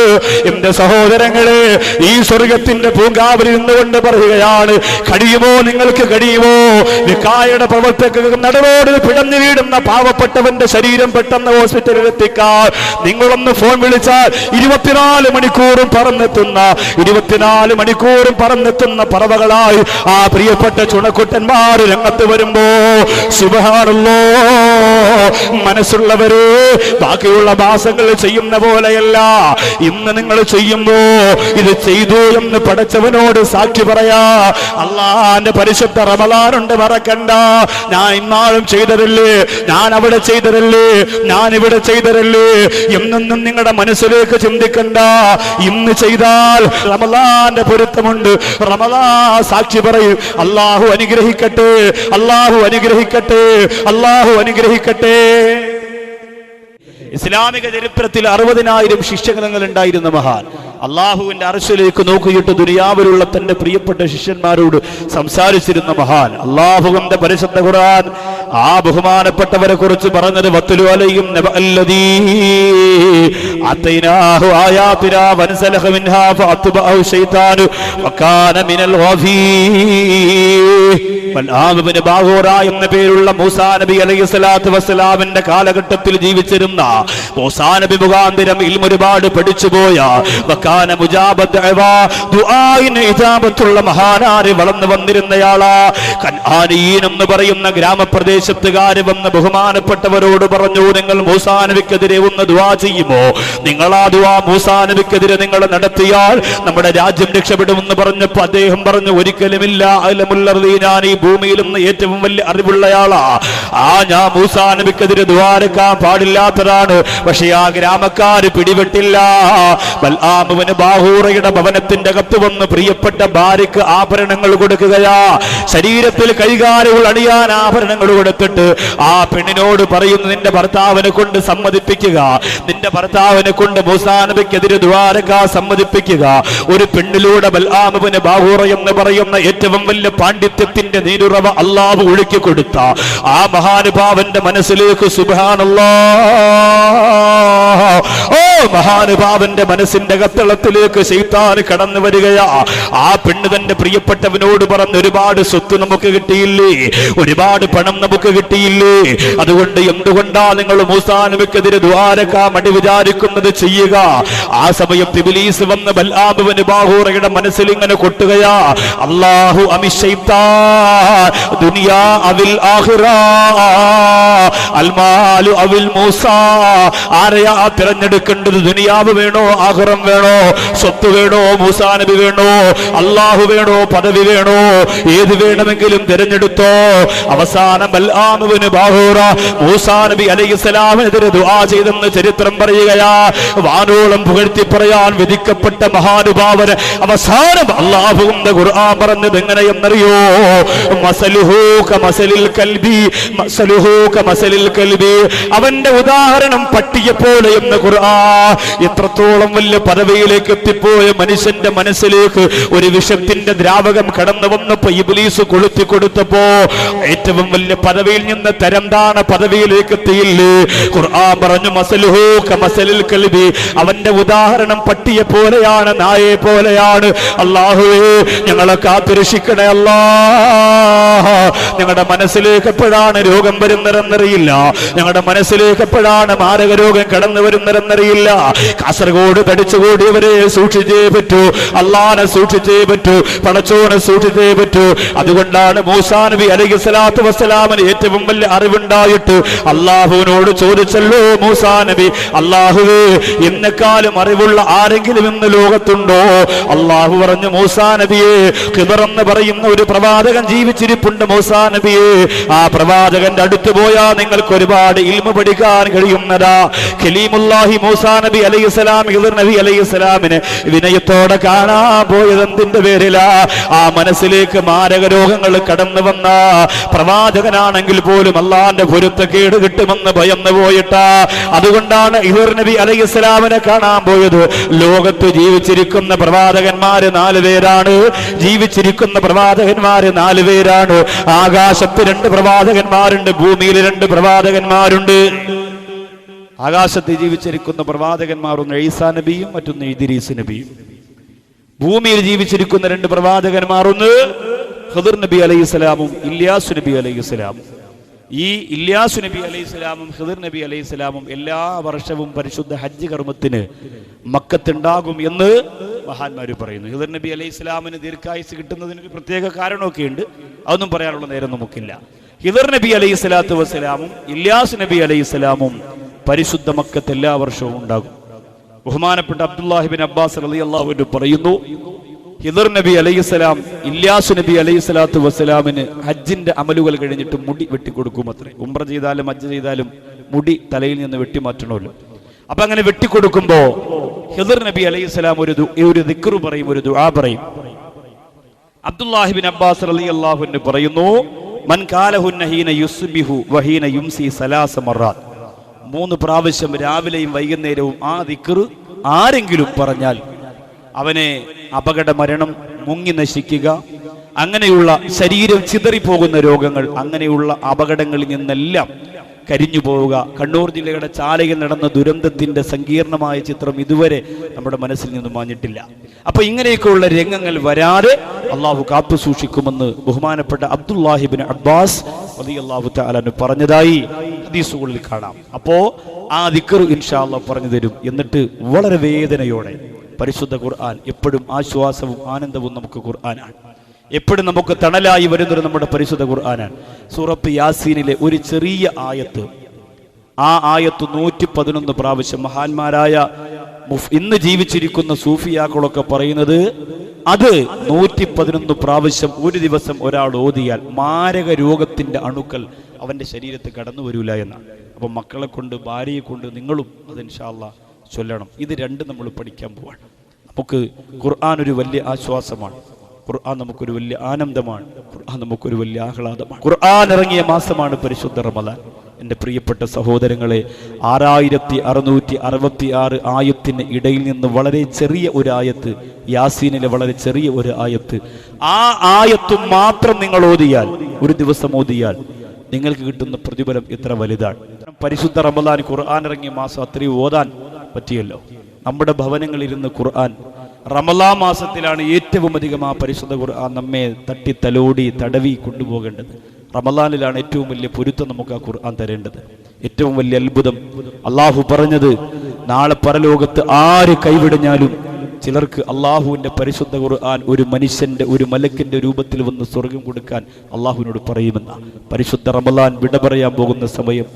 എന്റെ സഹോദരങ്ങളെ, ഈ സ്വർഗത്തിന്റെ പൂങ്കാവിൽ നിന്നുകൊണ്ട് പറയുകയാണ്, കഴിയുമോ, നിങ്ങൾക്ക് കഴിയുമോ? വിക്കായുടെ പ്രവർത്തകർക്ക് നടുവോട് പിടഞ്ഞു വീടുന്ന പാവപ്പെട്ടവന്റെ ശരീരം പെട്ടെന്ന് ഹോസ്പിറ്റലിൽ എത്തിക്കാൻ നിങ്ങളൊന്ന് ഫോൺ വിളിച്ചാൽ 24 മണിക്കൂറും പറന്നെത്തുന്ന, 24 മണിക്കൂറും പറന്നെത്തുന്ന പറവകളായി ആ പ്രിയപ്പെട്ട ചുണക്കുട്ടന്മാർ രംഗത്ത് വരുമ്പോ സുബ്ഹാനല്ലാഹ്, മനസ്സുള്ളവരെ ബാക്കിയുള്ള മാസങ്ങൾ ചെയ്യുന്ന പോലെയല്ല. ഇന്ന് നിങ്ങൾ ചെയ്യുമ്പോ ഇത് ചെയ്തു എന്ന് പടച്ചവനോട് സാക്ഷി പറയാ. അല്ലാഹുവിന്റെ പരിശുദ്ധ റമളാനുണ്ട്, മറക്കണ്ട. ഞാൻ ഇന്നാളും ചെയ്തതല്ലേ, ഞാൻ അവിടെ ചെയ്തതല്ലേ, ഞാൻ ഇവിടെ ചെയ്തതല്ലേ എന്നൊന്നും നിങ്ങളുടെ മനസ്സിലേക്ക് ചിന്തിക്കണ്ട. ഇന്ന് ചെയ്താൽ റമളാന്റെ പൊരുത്തമുണ്ട്. റമളാൻ സാക്ഷി പറയും. അല്ലാഹു അനുഗ്രഹിക്കട്ടെ, അല്ലാഹു അനുഗ്രഹിക്കട്ടെ, അല്ലാഹു അനുഗ്രഹിക്കട്ടെ. ഇസ്ലാമിക ചരിത്രത്തിൽ 60,000 ശിഷ്യഗണങ്ങൾ ഉണ്ടായിരുന്ന മഹാൻ അള്ളാഹുവിന്റെ അർശിലേക്ക് നോക്കിയിട്ട് ദുനിയാവിലുള്ള തന്റെ പ്രിയപ്പെട്ട ശിഷ്യന്മാരോട് സംസാരിച്ചിരുന്ന മഹാൻ. അള്ളാഹുവിന്റെ പരിശുദ്ധ ഖുർആൻ ആ ബഹുമാനപ്പെട്ടവരെ കുറിച്ച് പറഞ്ഞത് വത്ലു അലൈഹിം നബഅല്ലദീ അതൈനാഹു ആയാതിനാ വൻസലഖ മിൻഹാ ഫഅത്ബഅഹു ശൈത്താനു വകാന മിനൽ ഗാഫീൻ. ബൽആബിന് ബാഹൂറ എന്ന പേരുള്ള മൂസാ നബി അലൈഹിസ്സലാത്തു വസ്സലാമിന്റെ കാലഘട്ടത്തിൽ ജീവിച്ചിരുന്ന മൂസാ നബി മുഖാന്തരം ഇൽമു ഒരുപാട് പഠിച്ചുപോയ വകാന മുജാബത്ത് ദുആഇന് ഇജാബത്തുള്ള മഹാനാരി വളർന്നു വന്നിരുന്നയാളാ. കൻആനീൻ എന്ന് പറയുന്ന ഗ്രാമപ്രദേശം പ്രദേശത്തുകാര് വന്ന് ബഹുമാനപ്പെട്ടവരോട് പറഞ്ഞു, നിങ്ങൾ മൂസാ നബിക്കെതിരെ ഒന്ന് ദുആ ചെയ്യുമോ? നിങ്ങൾ ആ ദുആ മൂസാ നബിക്കെതിരെ നിങ്ങൾ നടത്തിയാൽ നമ്മുടെ രാജ്യം രക്ഷപ്പെടുമെന്ന് പറഞ്ഞപ്പോൾ അദ്ദേഹം പറഞ്ഞു, ഒരിക്കലുമില്ല, ഞാൻ ഈ ഭൂമിയിൽ നിന്ന് ഏറ്റവും വലിയ അറിവുള്ളയാളാ, ഞാൻ മൂസാ നബിക്കെതിരെ ദുആരക്കാൻ പാടില്ലാത്തതാണ്. പക്ഷെ ആ ഗ്രാമക്കാര് പിടിപെട്ടില്ല. ബൽആമിന് ബാഹൂറയുടെ ഭവനത്തിന്റെ അകത്ത് വന്ന് പ്രിയപ്പെട്ട ഭാര്യക്ക് ആഭരണങ്ങൾ കൊടുക്കുകയാ. ശരീരത്തിൽ കൈകാലുകൾ അണിയാൻ ആഭരണങ്ങൾ കൊടുത്തിട്ട് ആ പെണ്ണിനോട് പറയുന്നു, നിന്റെ ഭർത്താവിനെ കൊണ്ട് സമ്മതിപ്പിക്കുക, നിന്റെ ഭർത്താവിനെ കൊണ്ട് മൂസാ നബിക്കെതിരെ ദുആരക്കാൻ സമ്മതിപ്പിക്കുക. ഒരു പെണ്ണിലൂടെ ബൽആമിന് ബാഹൂറ എന്ന് പറയുന്ന ഏറ്റവും വലിയ പാണ്ഡിത്യത്തിന്റെ നീരുറവ അല്ലാഹു ഒഴുക്കി കൊടുത്ത ആ മഹാനുഭാവന്റെ മനസ്സിലേക്ക് സുബ്ഹാനല്ലാഹ്, ഓ മഹാനുഭാവന്റെ മനസ്സിന്റെ കത്തളത്തിലേക്ക് ശൈത്താൻ കടന്നു വരികയാ. ആ പെണ്ണ് തന്റെ പ്രിയപ്പെട്ടവനോട് പറഞ്ഞു, ഒരുപാട് സ്വത്ത് നമുക്ക് കിട്ടിയില്ലേ, ഒരുപാട് പണം നമുക്ക് കിട്ടിയില്ലേ, അതുകൊണ്ട് എന്തുകൊണ്ടാ നിങ്ങൾ മൂസാ നബിക്കെതിരെ ദുആരക്കാൻ മടി വിചാരിക്കുന്നത്? ചെയ്യുക. ആ സമയം ഇബ്ലീസ് വന്ന് ബൽആമിന് ബാഹൂറയുടെ മനസ്സിൽ ഇങ്ങനെ കൊട്ടുകയാ, അല്ലാഹു അമിശൈത്താൻ ദുനിയാ അവിൽ ആഖിറ അൽമാലു അവിൽ മൂസാ. ആരെയാ തിരഞ്ഞെടുക്കേണ്ടത്? ദുനിയാവ് വേണോ ആഖിറം വേണോ? സ്വത്ത് വേണോ? മൂസാ നബി വേണോ? അല്ലാഹു വേണോ? പദവി വേണോ? ഏത് വേണമെങ്കിലും തിരഞ്ഞെടുത്തോ. അവസാനം ബൽആമിന് ബാഹൂറ മൂസാ നബി അലൈഹിസ്സലാമിനെതിരെ ദുആ ചെയ്തെന്ന് ചരിത്രം പറയുകയാ. വാനോളം പുകഴ്ത്തി പറയാൻ വിധിക്കപ്പെട്ട മഹാനുഭാവന് അവസാനം അല്ലാഹുവിന്റെ ഖുർആൻ പറഞ്ഞത് എങ്ങനെയെന്നറിയോ? മസലുഹു കമസലിൽ കൽബി, മസലുഹു കമസലിൽ കൽബി, അവന്റെ ഉദാഹരണം പട്ടിയെ പോലെ എന്ന് ഖുർആൻ. എത്രത്തോളം വലിയ പദവിയിലേക്ക് എത്തിപ്പോയ മനുഷ്യന്റെ മനസ്സിലേക്ക് ഒരു വിഷത്തിന്റെ ദ്രാവകം കടന്നു വന്നപ്പോ ഇബ്ലീസ് കൊളുത്തി കൊടുത്തപ്പോ ഏറ്റവും വലിയ പദവിയിൽ നിന്ന് തരംതാണ പദവിയിലേക്ക് എത്തിയില്ലേ? ഖുർആൻ പറഞ്ഞു, മസലുഹു കമസലിൽ കൽബി, അവന്റെ ഉദാഹരണം പട്ടിയെ പോലെയാണ്, നായയെ പോലെയാണ്. അല്ലാഹുവേ, ഞങ്ങളെ കാത്തുരക്ഷിക്കണേ അല്ലാഹ്. ഞങ്ങളുടെ മനസ്സിലേക്ക് എപ്പോഴാണ് രോഗം വരുന്നതെന്നറിയില്ല, ഞങ്ങളുടെ മനസ്സിലേക്ക് എപ്പോഴാണ് മാരക രോഗം കടന്നു വരുന്നതെന്നറിയില്ല. കാസർഗോഡ് തടിച്ചുകൂടിയവരെ സൂക്ഷിച്ചേ പറ്റൂ, അല്ലാഹനെ സൂക്ഷിച്ചേ പറ്റൂ, പടച്ചോനെ സൂക്ഷിച്ചേ പറ്റൂ. അതുകൊണ്ടാണ് മൂസാ നബി അലൈഹിസ്സലാത്തു വസ്സലാമിന് ഏറ്റവും വലിയ അറിവുണ്ടായിട്ട് അല്ലാഹുവിനോട് ചോദിച്ചല്ലോ മൂസാ നബി, അല്ലാഹുവേ, എന്നെക്കാളും അറിവുള്ള ആരെങ്കിലും ഇന്ന് ലോകത്തുണ്ടോ? അല്ലാഹു പറഞ്ഞു, മൂസാ നബിയെ, ഖിദർ എന്ന് പറയുന്ന ഒരു പ്രവാചകൻ ജീവിച്ചിരിപ്പുണ്ട് മൂസാ നബിയെ. ആ പ്രവാചകന്റെ അടുത്ത് പോയാൽ നിങ്ങൾക്ക് ഒരുപാട് ഇൽമ പഠിക്കാൻ കഴിയുന്നതാ. ഖലീമുല്ലാഹി മൂസാ നബി അലൈഹിസ്സലാം ഖിദർ നബി അലൈഹിസ്സലാമിനെ വിനയത്തോടെ കാണാൻ പോയത് എന്തിന്റെ പേരിലാ? ആ മനസ്സിലേക്ക് മാരക രോഗങ്ങൾ കടന്നു വന്ന പ്രവാചകനാണെങ്കിൽ പോലും അള്ളാന്റെ പൊരുത്തക്കേട് കിട്ടുമെന്ന് ഭയന്നു പോയിട്ടാ. അതുകൊണ്ടാണ് ഖിദർ നബി അലൈഹിസ്സലാമിനെ കാണാൻ പോയത്. ലോകത്ത് ജീവിച്ചിരിക്കുന്ന പ്രവാചകന്മാര് 4 പേരാണ്. ജീവിച്ചിരിക്കുന്ന പ്രവാചകന്മാര് 4 പേരാണ്. ആകാശത്ത് 2 പ്രവാചകന്മാരുണ്ട്, ഭൂമിയിൽ 2 പ്രവാചകന്മാരുണ്ട്. ആകാശത്ത് ജീവിച്ചിരിക്കുന്ന പ്രവാചകന്മാർ ഒന്ന് ഈസാ നബിയും മറ്റൊന്ന് ഇദ്രീസ് നബിയും. ഭൂമിയിൽ ജീവിച്ചിരിക്കുന്ന 2 പ്രവാചകന്മാർ ഒന്ന് ഖിദർ നബി അലൈഹിസ്സലാമും ഇല്യാസ് നബി അലൈഹിസ്സലാമും. ഈ ഇല്യാസ് നബി അലൈഹിസ്സലാമും ഖിദർ നബി അലൈഹിസ്സലാമും എല്ലാ വർഷവും പരിശുദ്ധ ഹജ്ജ് കർമ്മത്തിന് മക്കത്തുണ്ടാകും എന്ന് മഹാന്മാര് പറയുന്നു. ഖിദർ നബി അലൈഹിസ്സലാമിന് ദീർഘായുസ് കിട്ടുന്നതിന് ഒരു പ്രത്യേക കാരണമൊക്കെ ഉണ്ട്, അതൊന്നും പറയാനുള്ള നേരം നമുക്കില്ല. ഖിദർ നബി അലൈഹിസ്സലാത്തു വസ്സലാമും ഇല്യാസ് നബി അലൈഹിസ്സലാമും പരിശുദ്ധ മക്കത്ത് എല്ലാ വർഷവും ഉണ്ടാകും. ബഹുമാനപ്പെട്ട അബ്ദുല്ലാഹി ബിൻ അബ്ബാസ് റളിയല്ലാഹു അൻഹു പറയുന്നു, ഖിദർ നബി അലൈഹിസ്സലാം ഇല്യാസ് നബി അലൈഹിസ്സലാത്തു വസ്സലാമിന് ഹജ്ജിന്റെ അമലുകൾ കഴിഞ്ഞിട്ട് മുടി വെട്ടിക്കൊടുക്കും അത്രേ. ഉംറ ചെയ്താലും ഹജ്ജ് ചെയ്താലും മുടി തലയിൽ നിന്ന് വെട്ടിമാറ്റണമല്ലോ. അപ്പൊ അങ്ങനെ വെട്ടിക്കൊടുക്കുമ്പോ ഖിദർ നബി അലൈഹിസ്സലാം ഒരു ദിക്ർ പറയും, ഒരു ദുആ പറയും. അബ്ദുല്ലാഹി ബിൻ അബ്ബാസ് റളിയല്ലാഹു അൻഹു പറയുന്നു, മൻ ഖാലഹുന്ന ഹീന യുസ്ബിഹു വഹീന യുംസി സലാസ മറാത്ത്, 3 പ്രാവശ്യം രാവിലെയും വൈകുന്നേരവും ആ ദിക്ർ ആരെങ്കിലും പറഞ്ഞാൽ അവനെ അപകട മരണം, മുങ്ങി നശിക്കുക, അങ്ങനെയുള്ള ശരീരം ചിതറിപ്പോകുന്ന രോഗങ്ങൾ, അങ്ങനെയുള്ള അപകടങ്ങളിൽ നിന്നെല്ലാം കരിഞ്ഞു പോവുക. കണ്ണൂർ ജില്ലയുടെ ചാലയിൽ നടന്ന ദുരന്തത്തിന്റെ സങ്കീർണമായ ചിത്രം ഇതുവരെ നമ്മുടെ മനസ്സിൽ നിന്ന് മാഞ്ഞിട്ടില്ല. അപ്പൊ ഇങ്ങനെയൊക്കെയുള്ള രംഗങ്ങൾ വരാതെ അള്ളാഹു കാത്തു സൂക്ഷിക്കുമെന്ന് ബഹുമാനപ്പെട്ട അബ്ദുല്ലാഹി ബിൻ അബ്ബാസ് റളിയല്ലാഹു തആല അൻഹു പറഞ്ഞതായി ഹദീസുകളിൽ കാണാം. അപ്പോ ആ ദിക്ർ ഇൻഷാ അല്ലാഹ് പറഞ്ഞു തരും. എന്നിട്ട് വളരെ വേദനയോടെ പരിശുദ്ധ ഖുർആൻ, എപ്പോഴും ആശ്വാസവും ആനന്ദവും നമുക്ക് ഖുർആനാണ്. എപ്പോഴും നമുക്ക് തണലായി വരുന്നത് നമ്മുടെ പരിശുദ്ധ ഖുർആനാണ്. സൂറത്ത് യാസീനിലെ ഒരു ചെറിയ ആയത്ത്, ആ ആയത്ത് 111 പ്രാവശ്യം മഹാന്മാരായ ഇന്ന് ജീവിച്ചിരിക്കുന്ന സൂഫിയാക്കളൊക്കെ പറയുന്നത് അത് 111 പ്രാവശ്യം ഒരു ദിവസം ഒരാൾ ഓതിയാൽ മാരക രോഗത്തിന്റെ അണുക്കൾ അവന്റെ ശരീരത്തിൽ കടന്നു വരൂല എന്നാണ്. അപ്പൊ മക്കളെ കൊണ്ട് ഭാര്യയെ കൊണ്ട് നിങ്ങളും അത് ഇൻഷാ അല്ലാഹ് ചൊല്ലണം. ഇത് രണ്ടും നമ്മൾ പഠിക്കാൻ പോവാണ്. നമുക്ക് ഖുർആൻ ഒരു വലിയ ആശ്വാസമാണ്, ഖുർആൻ നമുക്കൊരു വലിയ ആനന്ദമാണ്, ഖുർആൻ നമുക്കൊരു വലിയ ആഹ്ലാദമാണ്. ഖുർആൻ ഇറങ്ങിയ മാസമാണ് പരിശുദ്ധ റമദാൻ. എൻ്റെ പ്രിയപ്പെട്ട സഹോദരങ്ങളെ, 6666 ആയത്തിന് ഇടയിൽ നിന്ന് വളരെ ചെറിയ ഒരു ആയത്ത്, യാസീനിലെ വളരെ ചെറിയ ഒരു ആയത്ത്, ആ ആയത്ത് മാത്രം നിങ്ങൾ ഓതിയാൽ, ഒരു ദിവസം ഓതിയാൽ നിങ്ങൾക്ക് കിട്ടുന്ന പ്രതിഫലം എത്ര വലുതാണ്. പരിശുദ്ധ റമദാൻ ഖുർആൻ ഇറങ്ങിയ മാസം അത്രയും ഓതാൻ പറ്റിയല്ലോ. നമ്മുടെ ഭവനങ്ങളിലിരുന്ന് ഖുർആൻ റമദാൻ മാസത്തിലാണ് ഏറ്റവും അധികം ആ പരിശുദ്ധ ഖുർആൻ നമ്മെ തട്ടി തലോടി തടവി കൊണ്ടുപോകേണ്ടത്. റമദാനിലാണ് ഏറ്റവും വലിയ പൊരുത്തം നമുക്ക് ആ ഖുർആൻ തരേണ്ടത്. ഏറ്റവും വലിയ അത്ഭുതം അള്ളാഹു പറഞ്ഞത്, നാളെ പരലോകത്ത് ആര് കൈവിടഞ്ഞാലും ചിലർക്ക് അള്ളാഹുവിന്റെ പരിശുദ്ധ ഖുർആൻ ഒരു മനുഷ്യന്റെ, ഒരു മലക്കിന്റെ രൂപത്തിൽ വന്ന് സ്വർഗം കൊടുക്കാൻ അള്ളാഹുവിനോട് പറയുമെന്ന. പരിശുദ്ധ റമദാൻ വിട പറയാൻ പോകുന്ന സമയം,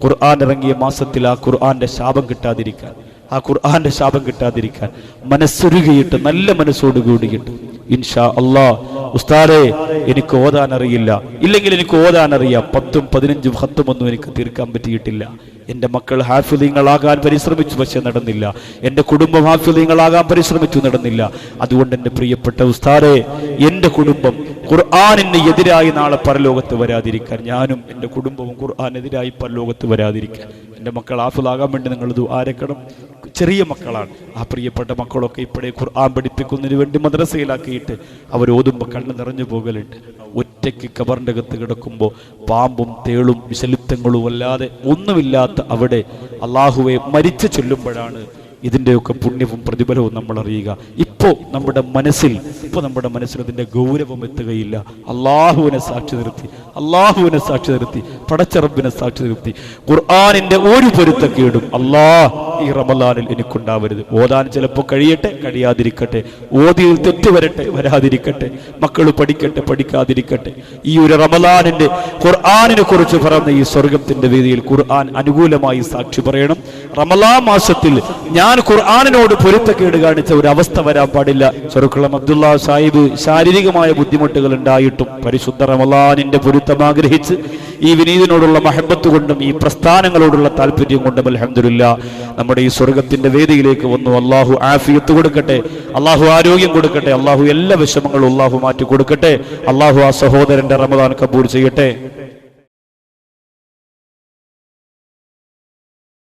ഖുർആൻ ഇറങ്ങിയ മാസത്തിൽ ആ ഖുർആന്റെ ശാപം കിട്ടാതിരിക്കാൻ, ആ ഖുർആന്റെ ശാപം കിട്ടാതിരിക്കാൻ മനസ്സൊരുകിയിട്ട് നല്ല മനസ്സോട് കൂടിയിട്ട് ഇൻഷാ അല്ലാഹ്, ഉസ്താദേ എനിക്ക് ഓതാൻ അറിയില്ല, ഇല്ലെങ്കിൽ എനിക്ക് ഓതാൻ അറിയാം, 10ഉം 15ഉം ഖത്തുമൊന്നും എനിക്ക് തീർക്കാൻ പറ്റിയിട്ടില്ല, എൻ്റെ മക്കൾ ഹാഫിളീങ്ങളാകാൻ പരിശ്രമിച്ചു പക്ഷെ നടന്നില്ല, എൻ്റെ കുടുംബം ഹാഫിളീങ്ങളാകാൻ പരിശ്രമിച്ചു നടന്നില്ല, അതുകൊണ്ട് എൻ്റെ പ്രിയപ്പെട്ട ഉസ്താദേ എൻ്റെ കുടുംബം ഖുർആനിന് എതിരായി നാളെ പരലോകത്ത് വരാതിരിക്കാൻ, ഞാനും എൻ്റെ കുടുംബവും ഖുർആനെതിരായി പരലോകത്ത് വരാതിരിക്കാൻ എൻ്റെ മക്കൾ ഹാഫിളാകാൻ വേണ്ടി നിങ്ങൾ ദുആരക്കണം. ചെറിയ മക്കളാണ്, ആ പ്രിയപ്പെട്ട മക്കളൊക്കെ ഇപ്പോഴേ ഖുർആൻ പഠിപ്പിക്കുന്നതിന് വേണ്ടി മദ്രസയിലാക്കിയിട്ട് അവർ ഓതുമ്പോൾ കണ്ണ് നിറഞ്ഞു പോകലുണ്ട്. ഒറ്റയ്ക്ക് കബറിൻ്റെ അകത്ത് കിടക്കുമ്പോൾ പാമ്പും തേളും വിഷലിപ്തങ്ങളും അല്ലാതെ ഒന്നുമില്ലാത്ത അവിടെ അള്ളാഹുവെ മരിച്ചു ചൊല്ലുമ്പോഴാണ് ഇതിൻ്റെയൊക്കെ പുണ്യവും പ്രതിഫലവും നമ്മൾ അറിയുക. ഇപ്പോൾ നമ്മുടെ മനസ്സിൽ അതിൻ്റെ ഗൗരവം എത്തുകയില്ല. അള്ളാഹുവിനെ സാക്ഷി നിർത്തി പടച്ചറബിനെ സാക്ഷി നിർത്തി ഖുർആനിന്റെ ഒരു പൊരുത്തക്കേടും ഈ റമദാനിൽ എനിക്കുണ്ടാവരുത്. ഓതാൻ ചിലപ്പോൾ കഴിയട്ടെ, കഴിയാതിരിക്കട്ടെ, ഓതിയിൽ തെറ്റ് വരാതിരിക്കട്ടെ, മക്കൾ പഠിക്കാതിരിക്കട്ടെ. ഈ ഒരു റമദാനിന്റെ ഖുർആനിനെ കുറിച്ച് പറഞ്ഞ ഈ സ്വർഗത്തിന്റെ വേദിയിൽ ഖുർആൻ അനുകൂലമായി സാക്ഷി പറയണം. റമദാൻ മാസത്തിൽ ഞാൻ ഖുർആനിനോട് പൊരുത്തക്കേട് കാണിച്ച ഒരു അവസ്ഥ വരാൻ പാടില്ല. ചെറുക്കുളം അബ്ദുള്ള സാഹിബ് ശാരീരികമായ ബുദ്ധിമുട്ടുകൾ ഉണ്ടായിട്ടും പരിശുദ്ധ റമദാനിന്റെ പൊരുത്തം ആഗ്രഹിച്ച് ഈ വിനീതിനോടുള്ള മഹബത്ത് കൊണ്ടും ഈ പ്രസ്ഥാനങ്ങളോടുള്ള താല്പര്യം കൊണ്ടും അൽഹംദുലില്ലാഹ് നമ്മുടെ ഈ സ്വർഗത്തിന്റെ വേദിയിലേക്ക് വന്നു. അള്ളാഹു ആഫിയത്ത് കൊടുക്കട്ടെ, അള്ളാഹു ആരോഗ്യം കൊടുക്കട്ടെ, അള്ളാഹു എല്ലാ വിഷമങ്ങളും അള്ളാഹു മാറ്റി കൊടുക്കട്ടെ. അള്ളാഹു ആ സഹോദരന്റെ റമദാൻ കബൂൽ ചെയ്യട്ടെ.